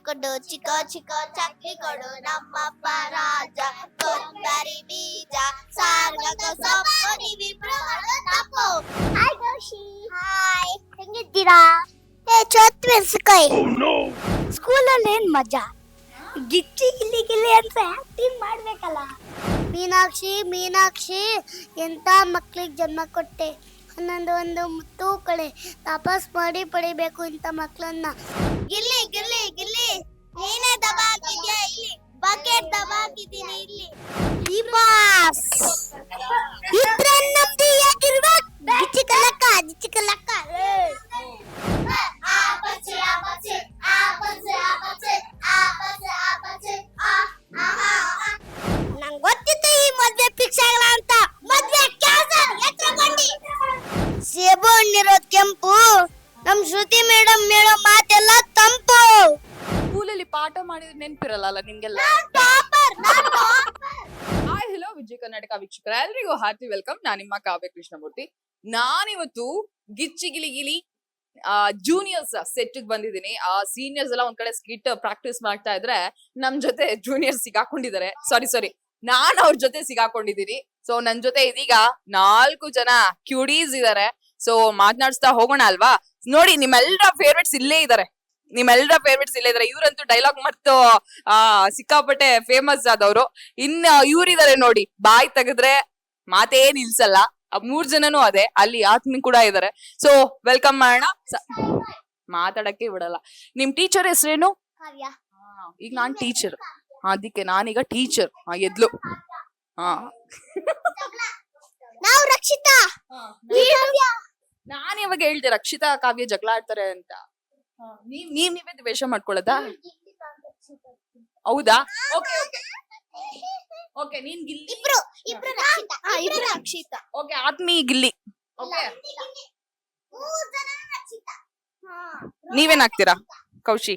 ಕೊಡು ಚಿಕ್ಕ ಚಿಕ್ಕ ಚಕ್ಲಿ ಕೊಡು ನಮ್ಮಪ್ಪ ರಾಜ ಕೊತ್ತಂಬರಿ ಬೀಜ ಸಾರ್ಗಕ ಸೊಪ್ಪು ನೀವಿಬ್ರು ತಪ್ಪು. ಹಾಯ್ ಗೌಶಿ. ಹಾಯ್, ಹೆಂಗಿದ್ದೀರಾ? ಚೋತ್ ಮೆಣಸಿನಕಾಯಿ. ಸ್ಕೂಲಲ್ಲಿ ಏನ್ ಮಜಾ, ಗಿಚ್ಚಿ ಗಿಲ್ಲಿ ಗಿಲ್ಲಿ ಅಂತ ಆಕ್ಟಿಂಗ್ ಮಾಡ್ಬೇಕಲ್ಲ. ಮೀನಾಕ್ಷಿ ಮೀನಾಕ್ಷಿ ಎಂತ ಮಕ್ಳಿಗೆ ಜನ್ಮ ಕೊಟ್ಟೆ, ಒಂದೊಂದು ಮುತ್ತು ಕಳೆ ತಪಾಸ್ ಮಾಡಿ ಪಡಿಬೇಕು ಇಂಥ ಮಕ್ಕಳನ್ನ. ಗಿಲ್ಲಿ ಗಿಲ್ಲಿ ಗಿಲ್ಲಿ ನೀನೇ ದಬ ಹಾಕಿದ್ಯಾ ಇಲ್ಲಿ, ಬಕೆಟ್ ದಬ ಹಾಕಿದ್ದೀನಿ ಇಲ್ಲಿ. ಇದ್ರೆ ನಮ್ದು ಯಾಕಿರ್ಬೇಕು, ಗಿಚ್ಚಿ ಕಲಕ್ಕ ಗಿಚ್ಚಿ ಕಲಕ್ಕ. ನಂಗೆ ಗೊತ್ತಿತ್ತು ಈ ಮದ್ವೆ ಫಿಕ್ಸ್ ಆಗಲ್ಲ ಅಂತ. ಮದ್ವೆ ಕ್ಯಾನ್ಸಲ್, ಎತ್ರ ಬಂಡಿ. ಸೇಬು ಹಣ್ಣಿರೋದ್ ಕೆಂಪು, ನಮ್ ಶ್ರುತಿ ಮೇಡಮ್ ಹೇಳೋ ಮಾತೆಲ್ಲ ತಂಪು. ಸ್ಕೂಲಲ್ಲಿ ಪಾಠ ಮಾಡಿದ್ರೆ ನೆನ್ಪಿರಲ್ಲ ನಿಮ್ಗೆಲ್ಲ. ಹಾಯ್ ಹಲೋ ವಿಜಯ ಕರ್ನಾಟಕ ವೀಕ್ಷಕರ ಎಲ್ರಿಗೂ ಹಾರ್ಟಿ ವೆಲ್ಕಮ್. ನಾನು ನಿಮ್ಮ ಕಾವ್ಯ ಕೃಷ್ಣಮೂರ್ತಿ. ನಾನಿವತ್ತು ಗಿಚ್ಚಿ ಗಿಲಿ ಗಿಲಿ ಜೂನಿಯರ್ಸ್ ಸೆಟ್ ಬಂದಿದ್ದೀನಿ. ಸೀನಿಯರ್ಸ್ ಎಲ್ಲ ಒಂದ್ ಕಡೆ ಸ್ಕಿಟ್ ಪ್ರಾಕ್ಟೀಸ್ ಮಾಡ್ತಾ ಇದ್ರೆ ನಮ್ ಜೊತೆ ಜೂನಿಯರ್ಸ್ ಸಿಗಾಕೊಂಡಿದ್ದಾರೆ. ಸಾರಿ ನಾನ್ ಅವ್ರ ಜೊತೆ ಸಿಗಾಕೊಂಡಿದ್ದೀನಿ. ಸೊ ನನ್ ಜೊತೆ ಇದೀಗ 4 ಜನ ಕ್ಯೂಡೀಸ್ ಇದಾರೆ. ಸೊ ಮಾತನಾಡಿಸ್ತಾ ಹೋಗೋಣ ಅಲ್ವಾ. ನೋಡಿ, ನಿಮ್ಮೆಲ್ಲರ ಫೇವ್ರೇಟ್ಸ್ ಇಲ್ಲೇ ಇದಾರೆ. ಇವ್ರಂತೂ ಡೈಲಾಗ್ ಮತ್ತು ಸಿಕ್ಕಾಪಟ್ಟೆ ಫೇಮಸ್ ಆದವ್ರು. ಇನ್ನ ಇವ್ರಿದಾರೆ ನೋಡಿ, ಬಾಯ್ ತೆಗೆದ್ರೆ ಮಾತೇ ನಿಲ್ಸಲ್ಲ. 3 ಜನನು ಅದೇ, ಅಲ್ಲಿ ಆತ್ಮಿ ಕೂಡ ಇದಾರೆ. ಸೊ ವೆಲ್ಕಮ್ ಮಾಡೋಣ. ಮಾತಾಡಕ್ಕೆ ಬಿಡಲ್ಲ. ನಿಮ್ ಟೀಚರ್ ಹೆಸರೇನು? ಈಗ ನಾನ್ ಟೀಚರ್, ಅದಕ್ಕೆ ನಾನೀಗ ಟೀಚರ್. ಎದ್ಲು. ನಾವು ರಕ್ಷಿತಾ. ನಾನ್ ಇವಾಗ ಹೇಳ್ದೆ ರಕ್ಷಿತಾ ಕಾವ್ಯ ಜಗಳ ಆಡ್ತಾರೆ ಅಂತ. ನೀವೇ ದ್ವೇಷ ಮಾಡ್ಕೊಳ್ಳೋದಾ? ಹೌದಾ? ಓಕೆ ನೀನ್ ಗಿಲ್ಲಿ. ಇಬ್ರು ರಕ್ಷಿತಾ. ಓಕೆ ಆತ್ಮಿ ಗಿಲ್ಲಿ. ಓಕೆ ನೀವೇನಾಗ್ತೀರಾ? ಕೌಶಿ.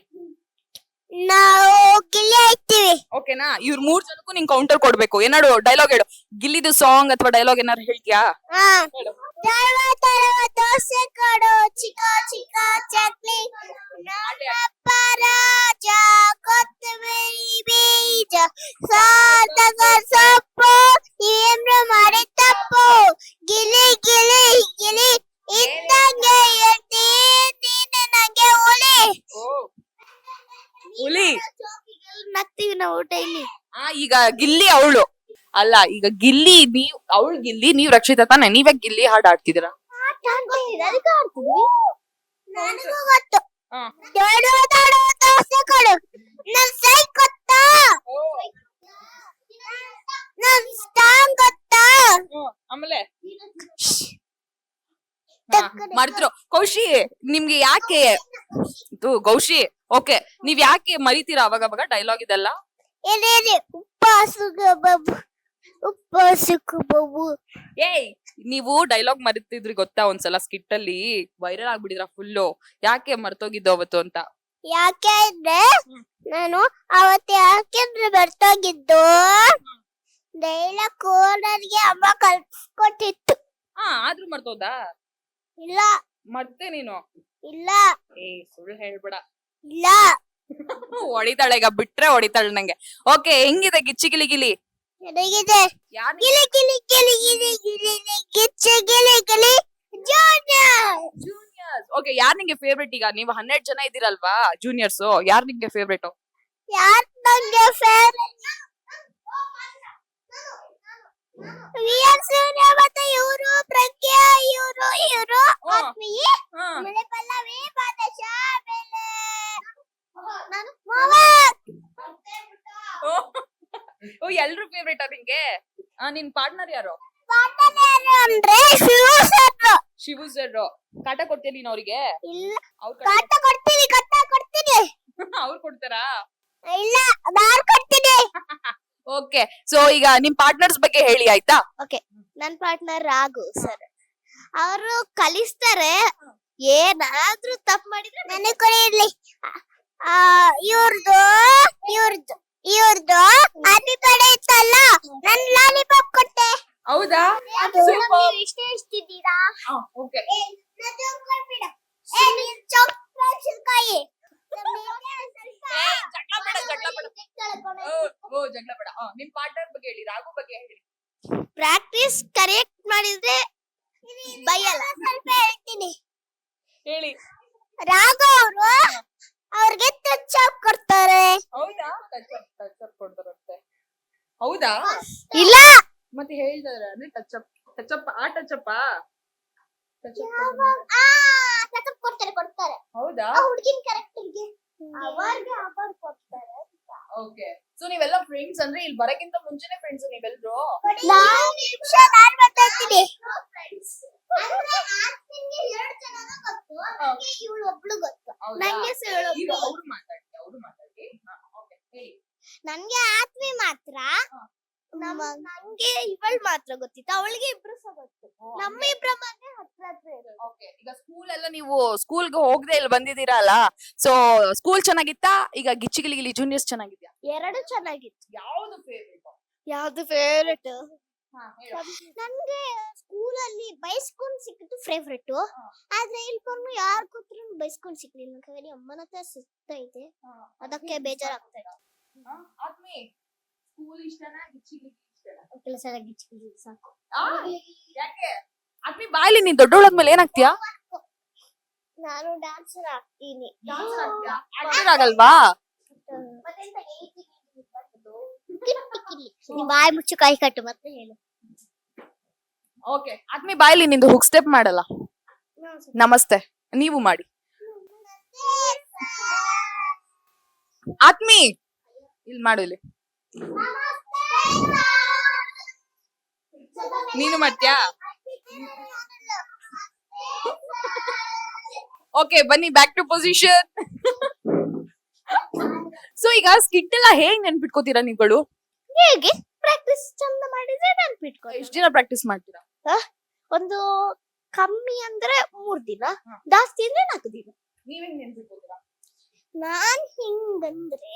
ನಾವು ಗಿಲ್ಲಿ ಆಯ್ತೀವಿ. ಓಕೆನಾ? ಇವ್ರ 3 ಜನಕ್ಕೂ ನಿಂಗ್ ಕೌಂಟರ್ ಕೊಡ್ಬೇಕು. ಏನಾದ್ರು ಡೈಲಾಗ್ ಹೇಳು. ಗಿಲ್ಲಿದು ಸಾಂಗ್ ಅಥವಾ ಡೈಲಾಗ್ ಏನಾರು ಹೇಳ್ತೀಯಾ? ದೋಸೆ ಕೊಡು ಚಿಕ್ಕ ಚಿಕ್ಕ ಚಕ್ಲಿ ನಮ್ಮಪ್ಪ ರಾಜ ಕೊತ್ತಂಬರಿ ಬೀಜ ಸಾರ್ಗಕ ಸೊಪ್ಪು ನೀವಿಬ್ರು ಮಾಡಿ ತಪ್ಪು. ಗಿಲಿ ಗಿಲಿ ಗಿಲಿ ಇದ್ದಂಗೆ ಇರ್ತೀನಿ ನನಗೆ ಹುಲಿ. ನಗ್ತೀವಿ ನಾವು ಡೈಲಿ. ಈಗ ಗಿಲ್ಲಿ ಅವಳು ಅಲ್ಲ, ಈಗ ಗಿಲ್ಲಿ ಅವಳು ಗಿಲ್ಲಿ, ನೀವ್ ರಕ್ಷಿತಾ ತಾನೆ. ನೀವೇ ಗಿಲ್ಲಿ ಹಾಡ್ ಆಡ್ತಿದ್ದೀರಾ? ನನಗೂ ಗೊತ್ತು. ದೊಡ್ಡ ದೋಸೆ ಕೊಡು ನನ್ ಸೈ ಗೊತ್ತಾ, ನನ್ ಸ್ಟಾಂಗ್ ಗೊತ್ತಾ. ಆಮೇಲೆ ಮಾಡಿದ್ರು. ಕೌಶಿ, ನಿಮ್ಗೆ ಯಾಕೆ ಗೌಶಿ? ಓಕೆ, ನೀವ್ ಯಾಕೆ ಮರಿತೀರಾ ಅವಾಗ ಡೈಲಾಗ್ ಇದೆಲ್ಲ? ಏಯ್, ನೀವು ಡೈಲಾಗ್ ಮರಿತಿದ್ರಿ ಗೊತ್ತಾ? ಒಂದ್ಸಲ ಸ್ಕಿಟ್ ಅಲ್ಲಿ ವೈರಲ್ ಆಗ್ಬಿಟ್ಟಿದ್ರ ಫುಲ್ಲು. ಯಾಕೆ ಮರ್ತೋಗಿದ್ದು ಅವತ್ತು ಅಂತ? ಯಾಕೆ ಅಂದ್ರೆ ನಾನು ಯಾಕೆಂದ್ರೆ ಬರ್ತೋಗಿದ್ದು ಡೈಲಾಗ್ ಕೋಲರ್ಗೆ ಅಮ್ಮ ಕಲ್ಸ್ಕೊಟ್ಟಿತ್ತು. ಆದ್ರೂ ಮರ್ತೋದಾ? ಇಲ್ಲ. ಮತ್ತೆ ನೀನು? ಇಲ್ಲ. ಸುಳ್ಳು ಹೇಳ್ಬೇಡ. ಇಲ್ಲ. ಹೊಡಿತಾಳೆ, ಈಗ ಬಿಟ್ರೆ ಹೊಡಿತಾಳೆ ನಂಗೆ. ಓಕೆ, ಹೆಂಗಿದೆ ಗಿಚ್ಚಿ ಗಿಲಿ ಗಿಲಿ? ಚೆನ್ನಾಗಿದೆ. ಗಿಲಿ ಗಿಲಿ ಗಿಲಿ ಗಿಲಿ ಗಿಲಿ ಗಿಚ್ಚಿ ಗಿಲಿ ಗಿಲಿ ಜೂನಿಯರ್ಸ್. ಓಕೆ, ಯಾರ್ ನಿಂಗೆ ಫೇವ್ರೇಟ್? ಈಗ ನೀವು 12 ಜನ ಇದ್ದೀರಲ್ವಾ ಜೂನಿಯರ್ಸ್, ಯಾರ್ ನಿಂಗೆ ಫೇವ್ರೇಟ್? ಯಾರ್ ನಂಗೆ ಫೇವ್ರೇಟ್? ಮತ್ತೆ ಇವರು ಪ್ರಜ್ಞಾ, ಇವರು ಆತ್ಮಿ, ಆಮೇಲೆ ಪಲ್ಲವಿ, ಬಾದಶ, ಆಮೇಲೆ ನಾನು ಎಲ್ರು ಫೇವ್ರೇಟ್ ನಿಂಗೆ? ನಿನ್ ಪಾರ್ಟ್ನರ್ ಯಾರು? ಅಂದ್ರೆ ಶಿವು ಸರ್. ಕಾಟ ಕೊಡ್ತೀಯ ನೀನ್ ಅವ್ರಿಗೆ? ಇಲ್ಲ. ಕಾಟ ಕೊಡ್ತೀನಿ. ಅವ್ರು ಕೊಡ್ತಾರಾ? ಇಲ್ಲ, ನಾನು ಕೊಡ್ತೀನಿ. ಓಕೆ, ಸೊ ಈಗ ನಿಮ್ ಪಾರ್ಟ್ನರ್ಸ್ ಬಗ್ಗೆ ಹೇಳಿ ಆಯ್ತಾ? ಓಕೆ, ನನ್ ಪಾರ್ಟ್ನರ್ ರಾಘು ಸರ್. ಅವರು ಕಲಿಸ್ತಾರೆ. ಏನಾದ್ರೂ ತಪ್ಪು ಮಾಡಿದ್ರೆ ನನಗೆ ಕೊಡಿರ್ಲಿ. ಇವ್ರದ್ದು ಹ್ಯಾಪಿ ಬರ್ಡೇ ಇತ್ತಲ್ಲ, ನನ್ ಲಾಲಿಪಾಪ್ ಕೊಟ್ಟೆ. ಹೌದಾ? ಇಷ್ಟೇ ಇಷ್ಟಿದ್ದೀರಾ? ಓಕೆ, ಚೌಕ್ ಹೇಳ್ತೀನಿ. ಹೇಳಿ. ರಾಘು ಅವರು ಅವ್ರಿಗೆ ಟಚ್ ಅಪ್ ಕೊಡ್ತಾರೆ. ಹೌದಾ? ಟಚ್ ಅಪ್ ಕೊಡ್ತಾರಂತೆ. ಹೌದಾ? ಇಲ್ಲ, ಮತ್ತೆ ಹೇಳ್ತಾರೆ ಅಂದ್ರೆ touch up touch up touch up touch up ಕೊಡ್ತಾರೆ. ಹೌದಾ? ಆ ಹುಡುಗಿನ ಕ್ಯಾರೆಕ್ಟರ್ಗೆ ಅವಾರ್ಡ್ ಕೊಡ್ತಾರೆ. ಓಕೆ. ಸೊ ನೀವೆಲ್ಲ ಫ್ರೆಂಡ್ಸ್ ಅಂದ್ರೆ ಇಲ್ಲಿ ಬರಕ್ಕಿಂತ ಮುಂಚೆನೆ ಫ್ರೆಂಡ್ಸ್ ನೀವೆಲ್ಲರೂ? ನಾನು ಮಾತಾಡ್ತೀನಿ. ಅಂದ್ರೆ ಆಸ್ತಿನ್ಗೆ 2 ಜನನ ಗೊತ್ತು, ನನಗೆ ಇವಳು ಒಬ್ಳು ಗೊತ್ತು. ನನಗೆ ಈಗ ಅವ್ರು ಮಾತಾಡಿ. ಓಕೆ ಹೇಳಿ. ನನಗೆ ಆತ್ಮಿ ಮಾತ್ರ, ನಂಗೆ ಇವಳು ಮಾತ್ರ ಗೊತ್ತಿತ್ತು, ಅವಳಿಗೆ ಇಬ್ರು ಸಹ ಗೊತ್ತು. ನಮ್ಮ ಇಬ್ರ ಮನೆ ಹತ್ರ ಇರೋದು. ಓಕೆ. ಈಗ ಸ್ಕೂಲ್ ಎಲ್ಲ ನೀವು ಸ್ಕೂಲ್ಗೆ ಹೋಗದೆ ಇಲ್ಲಿ ಬಂದಿದ್ದೀರಲ್ಲ, ಸೊ ಸ್ಕೂಲ್ ಚೆನ್ನಾಗಿತ್ತಾ? ಈಗ ಗಿಚ್ಚಿಗಿಲಿಗಿಲಿ ಜೂನಿಯರ್ಸ್ ಚೆನ್ನಾಗಿದ್ಯಾ? ಎರಡು ಚೆನ್ನಾಗಿತ್ತು. ಯಾವ್ದು ಫೇವರೇಟ್? ನನ್ಗೆ ಸ್ಕೂಲಲ್ಲಿ ಬೈಸ್ಕೊಂಡ್ ಸಿಕ್ಕಿದ್ದು ಫೇವ್ರೇಟ್. ಆದ್ರೆ ಇಲ್ಲಿ ಬಂದು ಯಾರು ಕೂತ್ರು ಬೈಸ್ಕೊಂಡ್ ಸಿಕ್ಲಿಲ್ಲ. ನನಗೆ ಅಮ್ಮನ ಹತ್ರ ಸಿಗ್ತೈತೆ, ಅದಕ್ಕೆ ಬೇಜಾರಾಗ್ತಾ ಇದೆ. ಆತ್ಮಿ, ಸ್ಕೂಲ್ ಇಷ್ಟನಾ ಗಿಚ್ಚಿಗಿಲಿ ಇಷ್ಟನಾ? ಕೆಲಸ ಗಿಚ್ಚಿಗಿಲಿ ಸಾಕು. ಯಾಕೆ? ಆತ್ಮಿ ಬಾಯ್ಲಿ ನೀನ್ ದೊಡ್ಡವಳಾದ್ಮೇಲೆ ಏನಾಗ್ತೀಯಾ? ನಾನು ಡ್ಯಾನ್ಸರ್ ಆಗ್ತೀನಿ. ಆಕ್ಟರ್ ಆಗಲ್ವಾ? ನೀ ಬಾಯಿ ಮುಚ್ಚು ಕೈ ಕಟ್ಟು ಮತ್ತೆ ಹೇಳು. ಓಕೆ. ಆತ್ಮಿ ಬಾಯ್ಲಿ ನಿಂದು ಹುಕ್ ಸ್ಟೆಪ್ ಮಾಡಲ್ಲ. ನಮಸ್ತೆ ನೀವು ಮಾಡಿ. ಆತ್ಮಿ ಇಲ್ಲಿ ಮಾಡು. ಇಲ್ಲಿ ನೀನು ಮಾಡ್ತೀಯಾ? ಓಕೆ ಬನ್ನಿ, ಬ್ಯಾಕ್ ಟು ಪೊಸಿಷನ್. ಸೊ ಈಗ ಸ್ಕಿಟ್ ಎಲ್ಲ ಹೇಗ್ ನೆನ್ಪಿಟ್ಕೋತೀರಾ ನೀವುಗಳು? ಹೇಗೆ ಪ್ರಾಕ್ಟೀಸ್ ಚಂದ ಮಾಡಿದ್ರೆ ನೆನ್ಪಿಟ್ಕೊ. ಎಷ್ಟು ದಿನ ಪ್ರಾಕ್ಟೀಸ್ ಮಾಡ್ತೀರಾ? ಒಂದು ಕಮ್ಮಿ ಅಂದ್ರೆ 3 ದಿನ, ಜಾಸ್ತಿ ಅಂದ್ರೆ 4 ದಿನ. ನೀವ್ ಹೆಂಗ್ ನೆನ್ಪಿಟ್ಕೋತೀರಾ? ನಾನ್ ಹಿಂಗಂದ್ರೆ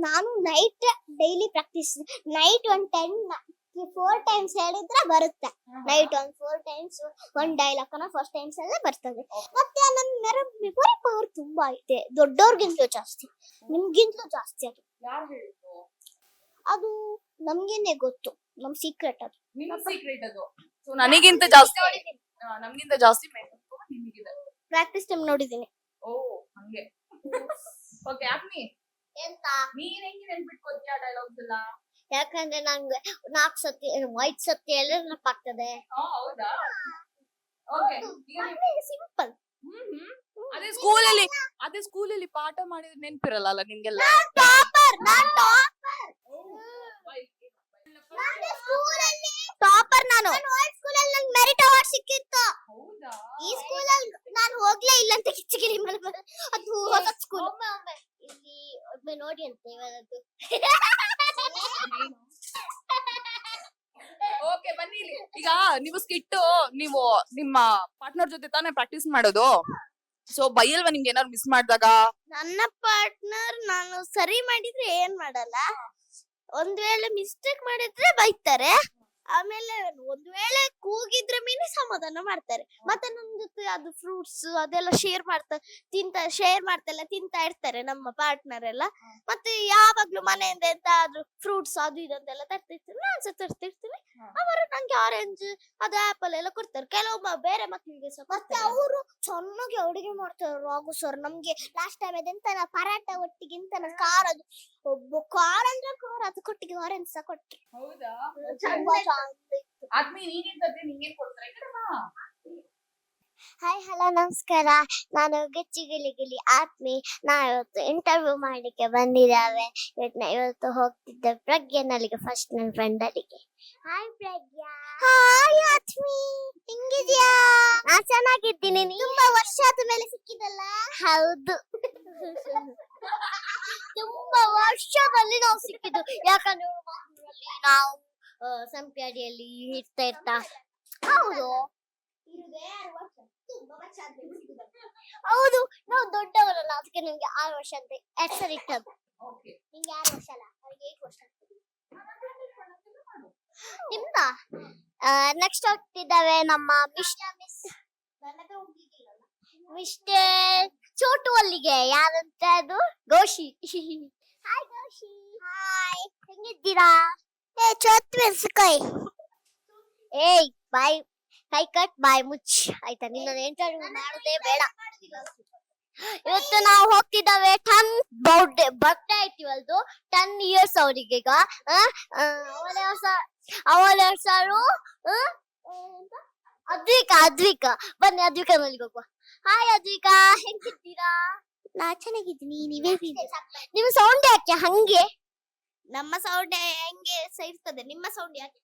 ನಾನು night daily practice, night 4 times ಹೇಳಿದ್ರೆ ಬರುತ್ತೆ. ನೈಟ್ 4 ಟೈಮ್ಸ್ ಒಂದ್ ಡೈಲಾಗ್ ಫಸ್ಟ್ ಟೈಮ್ಸ್ ಅಲ್ಲೇ ಬರ್ತದೆ. ಮತ್ತೆ ನನ್ನ ಮೆಮೊರಿ ಪವರ್ ತುಂಬಾ ಐತೆ, ದೊಡ್ಡವ್ರಿಗಿಂತಲೂ ಜಾಸ್ತಿ, ನಿಮ್ಗಿಂತಲೂ ಜಾಸ್ತಿ. ಅದು ನಮ್ಗೇನೆ ಗೊತ್ತು, ನಮ್ ಸೀಕ್ರೆಟ್ ಅದು. ನಿಮ್ ಸೀಕ್ರೆಟ್ ಅದು. ಸೊ ನನಗಿಂತ ಜಾಸ್ತಿ ನಮ್ಗಿಂತ ಜಾಸ್ತಿ ನಿಮಗಿದೆ. ಪ್ರಾಕ್ಟೀಸ್ ಟೈಮ್ ನೋಡಿದೀನಿ. ಓ ಹಂಗೆ. ಓಕೆ ಆತ್ಮಿ, ಎಂತ ನೀನ್ ಹೆಂಗೆ ನೆನ್ಪಿಟ್ಕೋತೀಯಾ ಡೈಲಾಗ್ಸ್ ಎಲ್ಲ? ಯಾಕಂದ್ರೆ ನಂಗೆ 4 ಸತಿ 5 ಸತಿ ಎಲ್ಲ ನೆನಪಾಗ್ತದೆ. ಹೌದಾ? ಓಕೆ. ಸಿಂಪಲ್. ಅದೇ ಸ್ಕೂಲಲ್ಲಿ ಪಾಠ ಮಾಡಿದ್ರೆ ನೆನ್ಪಿರಲ್ಲ ನಿಮ್ಗೆಲ್ಲ? ಟಾಪರ್ ನಾನು. ಸ್ಕೂಲಲ್ಲಿ ನಂಗೆ ಮೆರಿಟ್ ಅವಾರ್ಡ್ ಸಿಕ್ಕಿತ್ತು. ಈ ಸ್ಕೂಲಲ್ಲಿ ನಾನು ಹೋಗ್ಲೇ ಇಲ್ಲ ಅಂತ ಕಿಚ್ಚಿಗಿರಿ ಅದು ಹೊಸ ಸ್ಕೂಲ್. ಇಲ್ಲಿ ನೋಡಿ ಅಂತ ಇವತ್ತು. ಓಕೆ ಬನ್ನಿ ಇಲ್ಲಿ. ಈಗ ನೀವು ಸ್ಕಿಟ್ ನೀವು ನಿಮ್ಮ ಪಾರ್ಟ್ನರ್ ಜೊತೆ ತಾನೇ ಪ್ರಾಕ್ಟೀಸ್ ಮಾಡೋದು? ಸೊ ಬೈಯಲ್ವಾ ನಿಮ್ಗೆ ಏನಾದ್ರು ಮಿಸ್ ಮಾಡಿದಾಗ? ನನ್ನ ಪಾರ್ಟ್ನರ್ ನಾನು ಸರಿ ಮಾಡಿದ್ರೆ ಏನ್ ಮಾಡಲ್ಲ, ಒಂದ್ ವೇಳೆ ಮಿಸ್ಟೇಕ್ ಮಾಡಿದ್ರೆ ಬೈತಾರೆ. ಆಮೇಲೆ ಒಂದ್ ವೇಳೆ ಕೂಗಿದ್ರೆ ಮೀನಿ ಸಮಾಧಾನ ಮಾಡ್ತಾರೆ. ಮತ್ತೆ ನಮ್ ಜೊತೆ ಅದು ಫ್ರೂಟ್ಸ್ ಅದೆಲ್ಲ ಶೇರ್ ಮಾಡ್ತಾ ತಿಂತಾ ಇರ್ತಾರೆ ನಮ್ಮ ಪಾರ್ಟ್ನರ್ ಎಲ್ಲ. ಮತ್ತೆ ಯಾವಾಗ್ಲೂ ಮನೆಯಿಂದ ಎಂತಾದ್ರೂ ಫ್ರೂಟ್ಸ್ ಅದು ಇದಂತೆಲ್ಲ ತರ್ತಿರ್ತೀನಿ, ನಾನ್ ಸಹ ತರ್ತಿರ್ತೀನಿ. ಅವರು ನಂಗೆ ಆರೆಂಜ್ ಅದು ಆಪಲ್ ಎಲ್ಲ ಕೊಡ್ತಾರೆ. ಕೆಲವೊಬ್ಬ ಬೇರೆ ಮಕ್ಕಳಿಗೆ ಸಹ. ಮತ್ತೆ ಅವರು ಚೆನ್ನಾಗಿ ಅಡುಗೆ ಮಾಡ್ತಾರೆ ರಾಘು ಸರ್. ನಮ್ಗೆ ಲಾಸ್ಟ್ ಟೈಮ್ ಅದೆಂತ ಪರಾಟ ಒಟ್ಟಿಗಿಂತ ಖಾರ, ಒಬ್ಬ ಖಾರ ಅಂದ್ರೆ ಖಾರ, ಅದು ಕೊಟ್ಟಿಗೆ ಆರೆಂಜ್ ಸಹ ಕೊಟ್ರು. ಹೌದಾ? ಆತ್ಮಿ ನೀನೇನ್ ನಿಂಗೇನ್ ಕೊಡ್ತಾರೆ? ಹಾಯ್ ಹಲೋ ನಮಸ್ಕಾರ, ನಾನು ಗಿಚ್ಚಿಗಿಲಿಗಿಲಿ ಆತ್ಮಿ. ಇವತ್ತು ಇಂಟರ್ವ್ಯೂ ಮಾಡ್ಲಿಕ್ಕೆ ಬಂದಿದ್ದಾವೆ. ಇವತ್ತು ಹೋಗ್ತಿದ್ದೆ ಪ್ರಜ್ಞಾನಲ್ಲಿಗೆ, ಫಸ್ಟ್ ನನ್ನ ಫ್ರೆಂಡ್ ಅಲ್ಲಿಗೆ. ಹಾಯ್ ಪ್ರಜ್ಞಾ. ಹಾಯ್ ಆತ್ಮಿ, ಹೆಂಗಿದ್ಯಾ? ನಾ ಚೆನ್ನಾಗಿದ್ದೀನಿ. ತುಂಬಾ ವರ್ಷ ಆದ್ಮೇಲೆ ಸಿಕ್ಕಿದಲ್ಲ? ಹೌದು, ತುಂಬಾ ವರ್ಷದಲ್ಲಿ ನಾವು ಸಿಕ್ಕಿದ್ದು. ಯಾಕಂದ್ರೆ ನಾವು ಸಂಪ್ಯಾಡಿಯಲ್ಲಿ ಇರ್ತಾ. ಹೌದು ಹೌದು, ನಾವು ದೊಡ್ಡವರಲ್ಲ, ಅದಕ್ಕೆ ನಿಮ್ಗೆ 6 ವರ್ಷ ಅಂತ ಹೆಸರಿಟ್ಟದ್ದು. ನಿಮ್ಗೆ 6 ವರ್ಷ ಅಲ್ಲ, ಅವ್ರಿಗೆ 8 ವರ್ಷ. ನಿಮ್ದ ನೆಕ್ಸ್ಟ್ ಹೋಗ್ತಿದ್ದಾವೆ ನಮ್ಮ ಮಿಸ್ಟರ್ ಚೋಟು ಅಲ್ಲಿಗೆ. ಯಾರಂತ ಅದು? ಗೋಶಿ. ಹಾಯ್ ಗೋಶಿ. ಹಾಯ್, ಹೆಂಗಿದ್ದೀರಾ? ಚೋಟ್ ಮೆಣಸಿನಕಾಯಿ. ಏಯ್ ಬಾಯ್, ಕೈ ಕಟ್ ಬಾಯ್ ಮುಚ್ಚ್ ಆಯ್ತಾ. ನಿನ್ನ ಇಂಟರ್ವ್ಯೂ ಮಾಡೋದೇ ಬೇಡ. ಇವತ್ತು ನಾವು ಹೋಗ್ತಿದ್ದಾವೆ 10 ಬರ್ತ್ಡೇ ಆಯ್ತು ಇವಳ್ದು. 10 ಇಯರ್ಸ್ ಅವರಿಗೆ ಈಗ. ಅವಳ ಹೆಸರು ಅದ್ವಿಕಾ. ಬನ್ನಿ ಅದ್ವಿಕಾ ಮನೆಗೆ ಹೋಗುವ. ಹಾಯ್ ಅದ್ವಿಕಾ, ಹೆಂಗಿದ್ದೀರಾ? ನಾ ಚೆನ್ನಾಗಿದ್ದೀನಿ, ನೀವೇ? ನಿಮ್ಮ ಸೌಂಡ್ ಯಾಕೆ ಹಂಗೆ? ನಮ್ಮ ಸೌಂಡ್ ಹೆಂಗೆ ಇರ್ತದೆ, ನಿಮ್ಮ ಸೌಂಡ್ ಯಾಕೆ?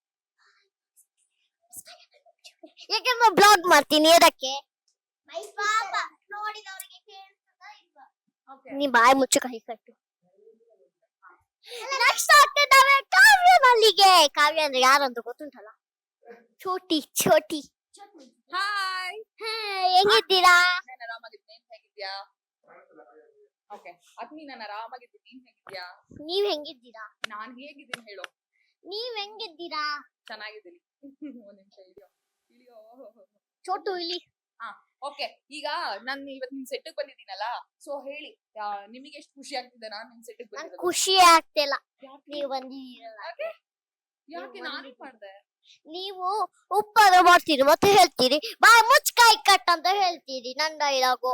ಯಾಕೆಂದ್ರೆ ಬ್ಲಾಗ್ ಮಾಡ್ತೀನಿ ಅದಕ್ಕೆ. ನೋಡಿದವರಿಗೆ ಕೇಳ್ತದಾ ಇಲ್ವಾ? ನೀ ಬಾಯಿ ಮುಚ್ಚು, ಕೈ ಕಟ್ಟು. ನೆಕ್ಸ್ಟ್ ಆಗ್ತಿದ್ದಾವೆ ಕಾವ್ಯ ಮಲ್ಲಿಗೆ. ಕಾವ್ಯ ಅಂದ್ರೆ ಯಾರಂತ ಗೊತ್ತುಂಟಲ್ಲ? ಛೋಟಿ. ಹಾಯ್, ಹೆಂಗಿದ್ದೀರಾ? ನಾನು ಆರಾಮಾಗಿದ್ದೀನಿ, ನೀನ್ ಹೇಗಿದ್ಯಾ? ಓಕೆ ಅತ್ನಿ, ನಾನು ಆರಾಮಾಗಿದ್ದೀನಿ, ನೀನ್ ಹೇಗಿದ್ಯಾ? ನೀವ್ ಹೆಂಗಿದ್ದೀರಾ? ನಾನ್ ಹೇಗಿದ್ದೀನಿ ಹೇಳು. ನೀವ್ ಹೆಂಗಿದ್ದೀರಾ? ಚೆನ್ನಾಗಿದ್ದೀನಿ. ಒಂದ್ ನಿಮಿಷ ಇಳಿಯೋ. ಚೋಟು ಇಲ್ಲಿ. ಓಕೆ, ಈಗ ನಾನು ಇವತ್ತು ನಿಮ್ ಸೆಟ್ ಬಂದಿದ್ದೀನಲ್ಲ, ಸೊ ಹೇಳಿ ನಿಮಗೆ ಎಷ್ಟು ಖುಷಿ ಆಗ್ತಿದೆ ನಾನು ನಿಮ್ ಸೆಟ್ ಬಂದಿರೋದು? ಖುಷಿ ಆಗ್ತಿಲ್ಲ ನೀವು ಬಂದಿದ್ದೀರಲ್ಲ. ಯಾಕೆ ನಾನೇ ಮಾಡ್ದೆ? ನೀವು ಉಪ್ಪಾದ ಮಾಡ್ತೀರಿ ಮತ್ತೆ ಹೇಳ್ತೀರಿ ಬಾಯ್ ಮುಚ್ಚ್ ಕೈ ಕಟ್ ಅಂತ ಹೇಳ್ತೀರಿ. ನನ್ ಡೈಲಾಗು.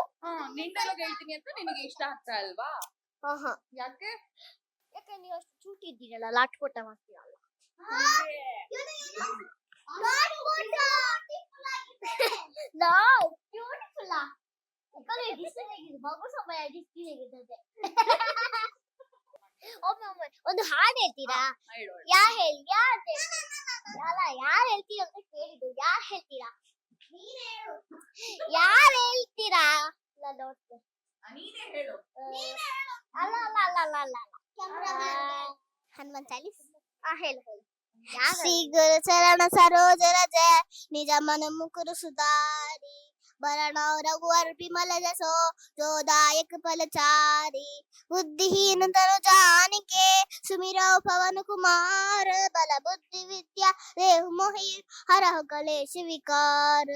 ನಿನ್ ಡೈಲಾಗ್ ಹೇಳ್ತೀನಿ ಅಂತ ನಿನಗೆ ಇಷ್ಟ ಆಗ್ತಾ ಅಲ್ವಾ? ಯಾಕೆ ನೀವು ಅಷ್ಟು ಚೂಟಿ ಇದ್ದೀರಲ್ಲ, ಲಾಟ್ಪೋಟ ಮಾಡ್ತೀರಲ್ಲ. ಒಂದು ಹಾಡು ಹೇಳ್ತೀರಾ? ಯಾರು ಹೇಳ್ತೀರಾ ಅಂತ ಕೇಳಿದ್ದು. ಯಾರು ಹೇಳ್ತೀರಾ? ಯಾರು ಹೇಳ್ತೀರಾ? ಅಲ್ಲ ಹನುಮಂತ ಹೇಳು. ಶ್ರೀ ಗುರು ಚರಣ ಸರೋಜ ರಜ ನಿಜ ಮನ ಮುಕುರು ಸುಧಾರಿ ಬರಣ ರಘುವರ್ ವಿಮಲ ಜಸೋ जोदायक फलचारी बुद्धिहीन तनु जानिके सुमिरौ पवन कुमार बल बुद्धि विद्या देहु मोहि हरहु कलेश विकार।